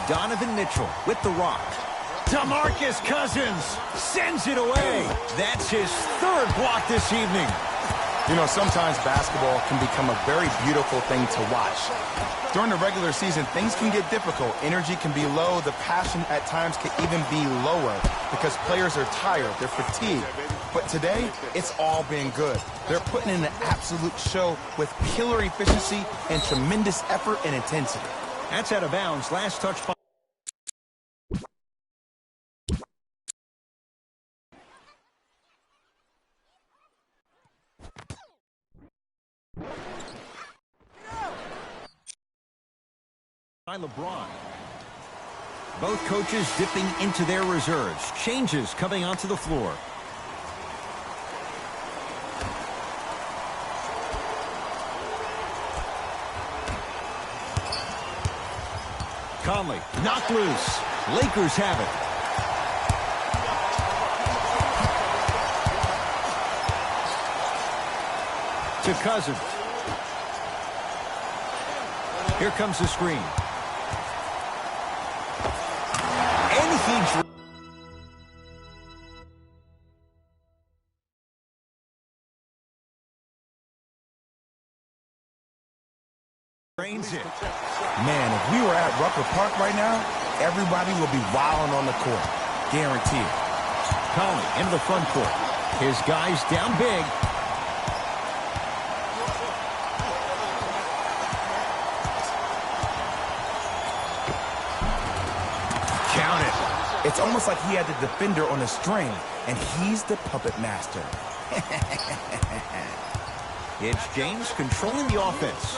Donovan Mitchell with the rock. DeMarcus Cousins sends it away. That's his 3rd block this evening. You know, sometimes basketball can become a very beautiful thing to watch. During the regular season, things can get difficult. Energy can be low. The passion at times can even be lower because players are tired. They're fatigued. But today, it's all been good. They're putting in an absolute show with killer efficiency and tremendous effort and intensity. That's out of bounds. Last touch by LeBron. Both coaches dipping into their reserves. Changes coming onto the floor. Conley, knocked loose. Lakers have it. To Cousins. Here comes the screen. And he drains it. Man, if we were at Rucker Park right now, everybody will be wilding on the court. Guaranteed. Conley into the front court. His guys down big. Count it. It's almost like he had the defender on a string, and he's the puppet master. It's James controlling the offense.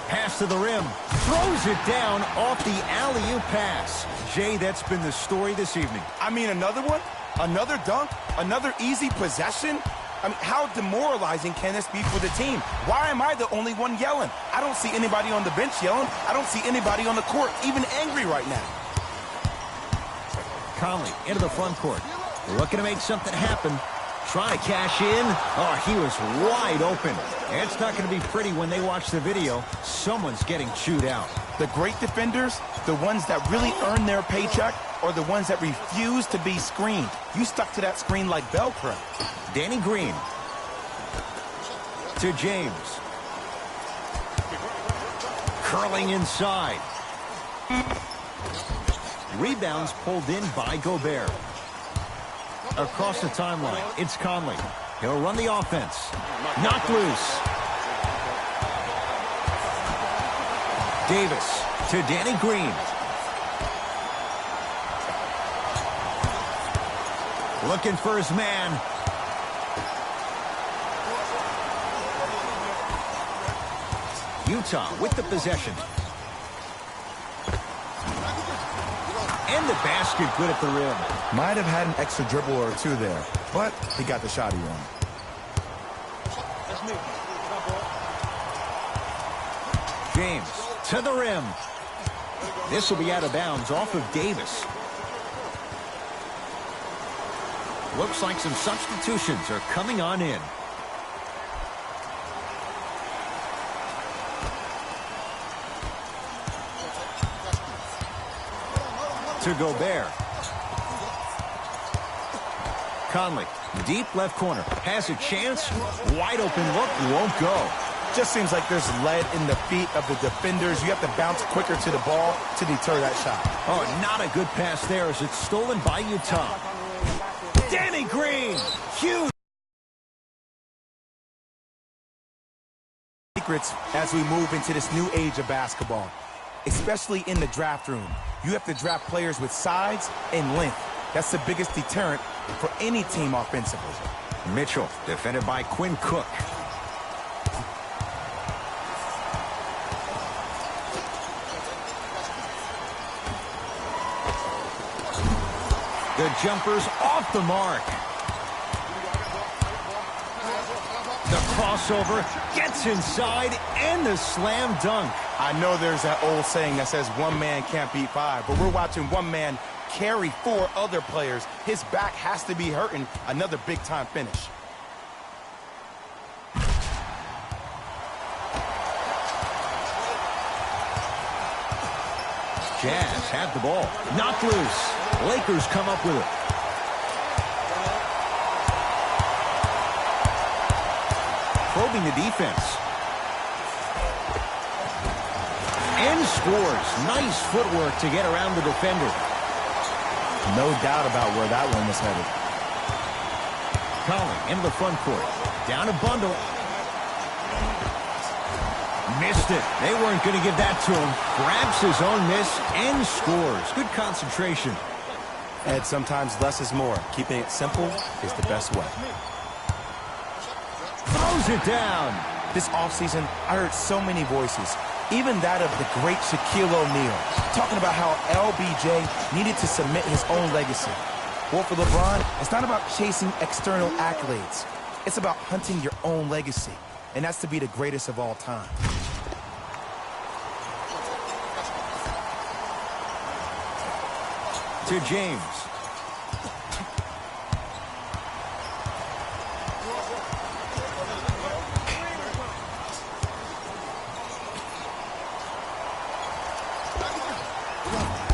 Pass to the rim. Throws it down off the alley-oop pass. Jay, that's been the story this evening. I mean, another one? Another dunk? Another easy possession? I mean, how demoralizing can this be for the team? Why am I the only one yelling? I don't see anybody on the bench yelling. I don't see anybody on the court even angry right now. Conley into the front court. Looking to make something happen. Trying to cash in. Oh, he was wide open. It's not going to be pretty when they watch the video. Someone's getting chewed out. The great defenders, the ones that really earn their paycheck, or the ones that refuse to be screened. You stuck to that screen like Velcro. Danny Green. To James. Curling inside. Rebounds pulled in by Gobert. Across the timeline, it's Conley. He'll run the offense. Knocked loose. Davis to Danny Green. Looking for his man. Utah with the possession. And the basket good at the rim. Might have had an extra dribble or two there, but he got the shot he wanted. James to the rim. This will be out of bounds off of Davis. Looks like some substitutions are coming on in. To Gobert. Conley, deep left corner, has a chance. Wide open look, won't go. Just seems like there's lead in the feet of the defenders. You have to bounce quicker to the ball to deter that shot. Oh, not a good pass there as it's stolen by Utah. Danny Green, huge. Secrets as we move into this new age of basketball, especially in the draft room. You have to draft players with size and length. That's the biggest deterrent for any team offensively. Mitchell, defended by Quinn Cook. The jumper's off the mark. The crossover gets inside and the slam dunk. I know there's that old saying that says one man can't beat five, but we're watching one man carry four other players. His back has to be hurting. Another big-time finish. Jazz have the ball. Knocked loose. Lakers come up with it. Probing the defense. And scores. Nice footwork to get around the defender. No doubt about where that one was headed. Conley into the front court. Down a bundle. Missed it. They weren't going to give that to him. Grabs his own miss and scores. Good concentration. Ed, sometimes less is more. Keeping it simple is the best way. Throws it down. This offseason, I heard so many voices, even that of the great Shaquille O'Neal, talking about how LBJ needed to submit his own legacy. Well, for LeBron, it's not about chasing external accolades. It's about hunting your own legacy, and that's to be the greatest of all time. to James.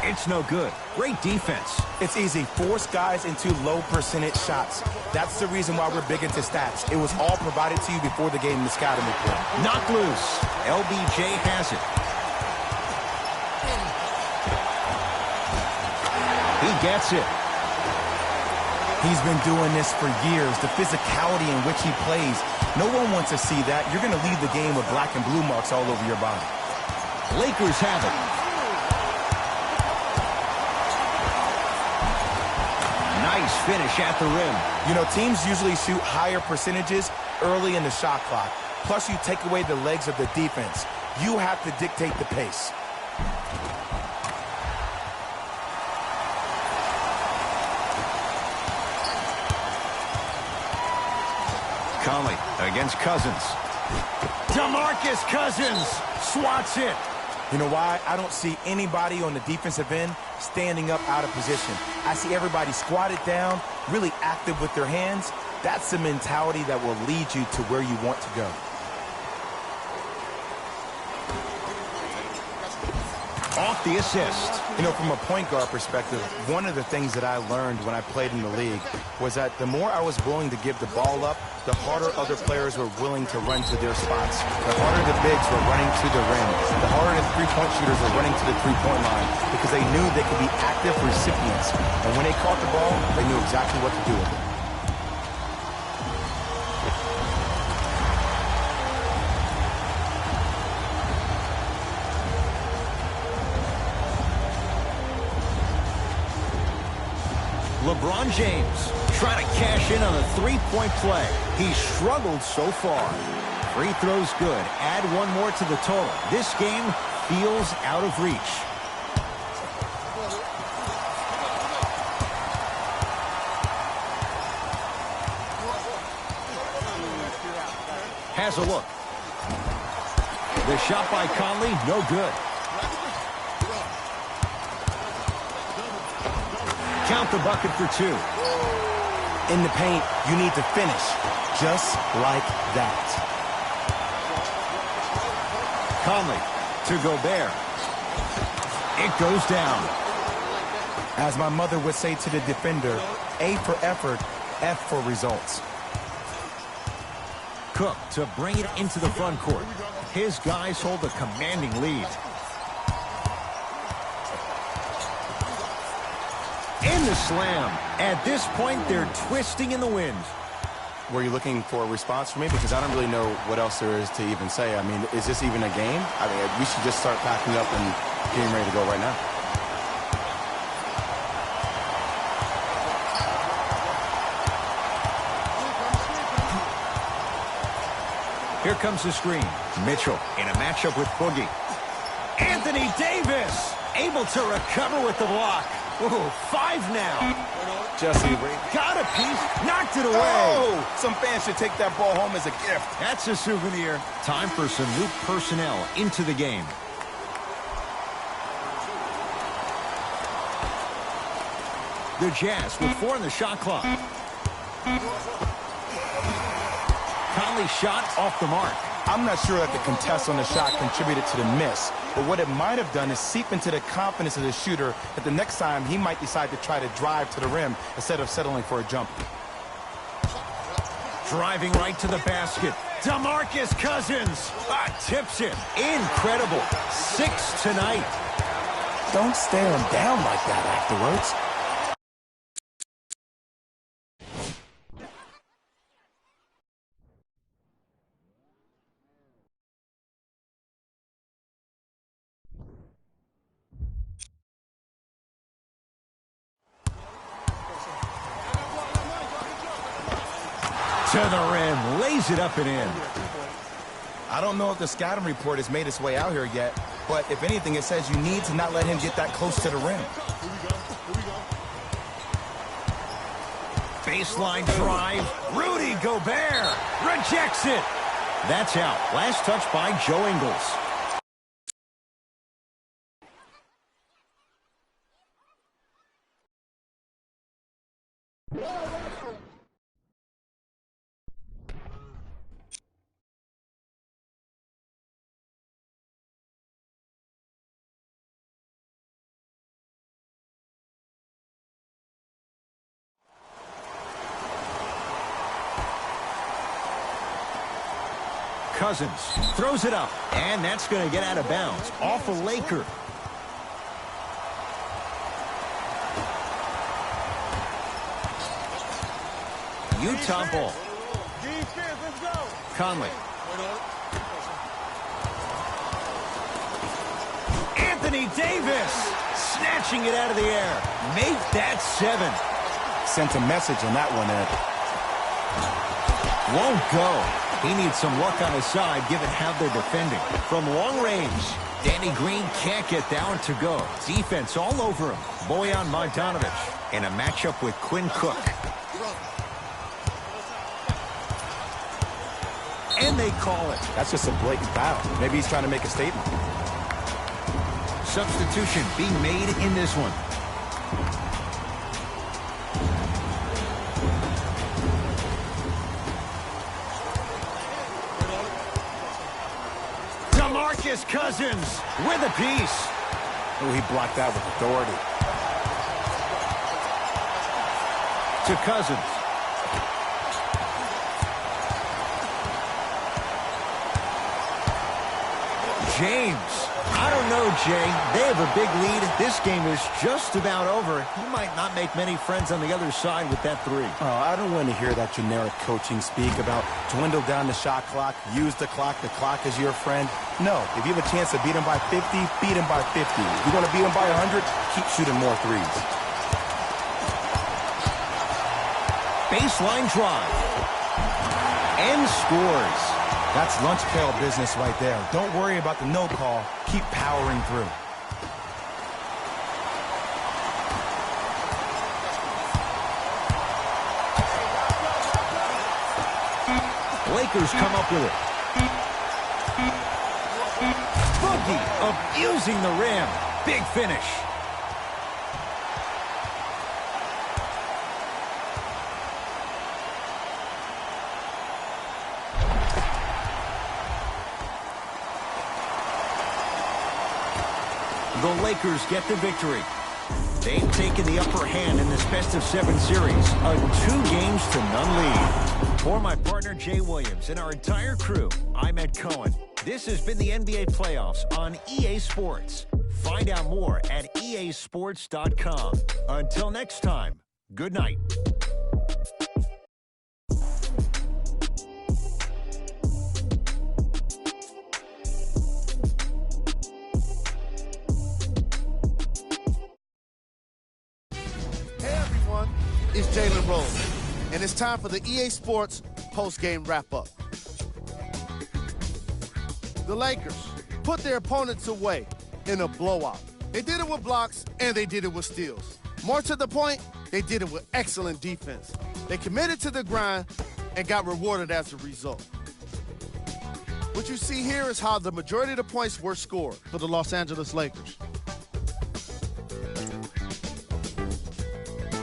It's no good. Great defense. It's easy. Force guys into low percentage shots. That's the reason why we're big into stats. It was all provided to you before the game in the scouting report. Knocked loose. LBJ has it. He gets it. He's been doing this for years. The physicality in which he plays. No one wants to see that. You're going to leave the game with black and blue marks all over your body. Lakers have it. Nice finish at the rim. You know, teams usually shoot higher percentages early in the shot clock. Plus, you take away the legs of the defense. You have to dictate the pace. Conley against Cousins. DeMarcus Cousins swats it. You know why? I don't see anybody on the defensive end standing up out of position. I see everybody squatted down, really active with their hands. That's the mentality that will lead you to where you want to go. Off the assist. You know, from a point guard perspective, one of the things that I learned when I played in the league was that the more I was willing to give the ball up, the harder other players were willing to run to their spots. The harder the bigs were running to the rim. The harder the three-point shooters were running to the three-point line because they knew they could be active recipients. And when they caught the ball, they knew exactly what to do with it. LeBron James trying to cash in on a three-point play. He's struggled so far. Free throws good. Add one more to the total. This game feels out of reach. Has a look. The shot by Conley, no good. Count the bucket for two. In the paint, you need to finish just like that. Conley to Gobert. It goes down. As my mother would say to the defender, A for effort, F for results. Cook to bring it into the front court. His guys hold a commanding lead. In the slam. At this point, they're twisting in the wind. Were you looking for a response from me? Because I don't really know what else there is to even say. I mean, is this even a game? I mean, we should just start packing up and getting ready to go right now. Here comes the screen. Mitchell in a matchup with Boogie. Anthony Davis able to recover with the block. Ooh, 5 now. Jesse, got a piece, knocked it away. Oh, some fans should take that ball home as a gift. That's a souvenir. Time for some new personnel into the game. The Jazz with 4 in the shot clock. Conley's shot off the mark. I'm not sure that the contest on the shot contributed to the miss, but what it might have done is seep into the confidence of the shooter that the next time he might decide to try to drive to the rim instead of settling for a jump. Driving right to the basket. DeMarcus Cousins tips it. Incredible. 6 tonight. Don't stare him down like that afterwards. To the rim, lays it up and in. I don't know if the scouting report has made its way out here yet, but if anything, it says you need to not let him get that close to the rim. Baseline drive. Rudy Gobert rejects it. That's out. Last touch by Joe Ingles. Cousins throws it up, and that's going to get out of bounds off a Laker. Utah ball. Defense, let's go. Conley. Anthony Davis snatching it out of the air. Make that 7. Sent a message on that one, Ed. Won't go. He needs some luck on his side given how they're defending. From long range, Danny Green can't get that one to go. Defense all over him. Bojan Bogdanovic in a matchup with Quinn Cook. And they call it. That's just a blatant foul. Maybe he's trying to make a statement. Substitution being made in this one. DeMarcus Cousins with a piece. Oh, he blocked that with authority. To Cousins. James. I don't know, Jay. They have a big lead. This game is just about over. He might not make many friends on the other side with that 3. Oh, I don't want to hear that generic coaching speak about dwindle down the shot clock, use the clock is your friend. No, if you have a chance to beat him by 50, beat him by 50. If you want to beat him by 100, keep shooting more threes. Baseline drive. And scores. That's lunch pail business right there. Don't worry about the no call. Keep powering through. Lakers come up with it. Boogie abusing the rim. Big finish. The Lakers get the victory. They've taken the upper hand in this best-of-7 series, a 2-games-to-none lead. For my partner, Jay Williams, and our entire crew, I'm Ed Cohen. This has been the NBA Playoffs on EA Sports. Find out more at easports.com. Until next time, good night. It's Jalen Rose, and it's time for the EA Sports post-game wrap-up. The Lakers put their opponents away in a blowout. They did it with blocks, and they did it with steals. More to the point, they did it with excellent defense. They committed to the grind and got rewarded as a result. What you see here is how the majority of the points were scored for the Los Angeles Lakers.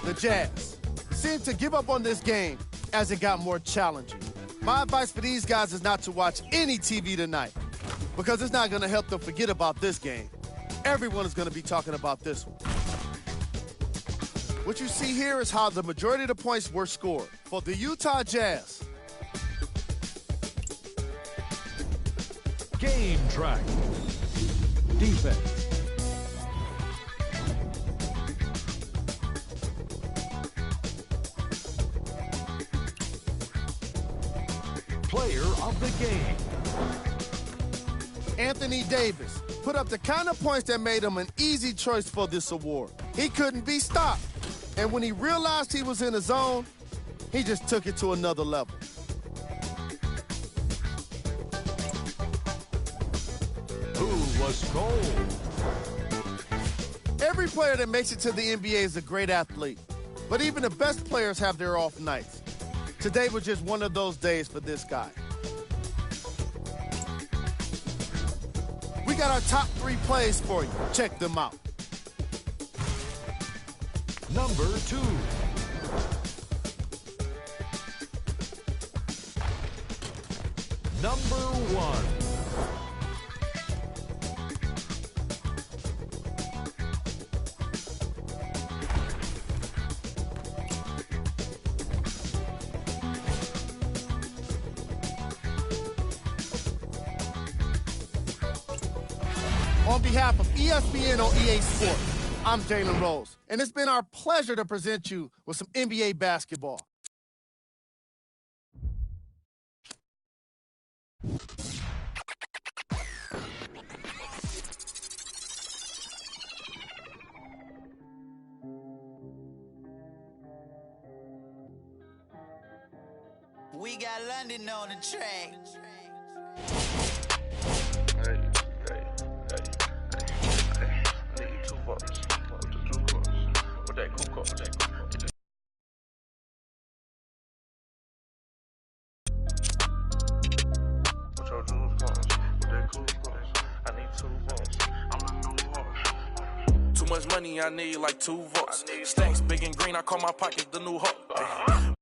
The Jazz seemed to give up on this game as it got more challenging. My advice for these guys is not to watch any TV tonight because it's not going to help them forget about this game. Everyone is going to be talking about this one. What you see here is how the majority of the points were scored for the Utah Jazz. Game track. Defense. Player of the game. Anthony Davis put up the kind of points that made him an easy choice for this award. He couldn't be stopped. And when he realized he was in a zone, he just took it to another level. Who was cold? Every player that makes it to the NBA is a great athlete. But even the best players have their off nights. Today was just one of those days for this guy. We got our top 3 plays for you. Check them out. Number 2. Number 1. On behalf of ESPN on EA Sports, I'm Jalen Rose, and it's been our pleasure to present you with some NBA basketball. We got London on the track. Too much money, I need like 2 votes. Stacks big and green, I call my pockets the new hook.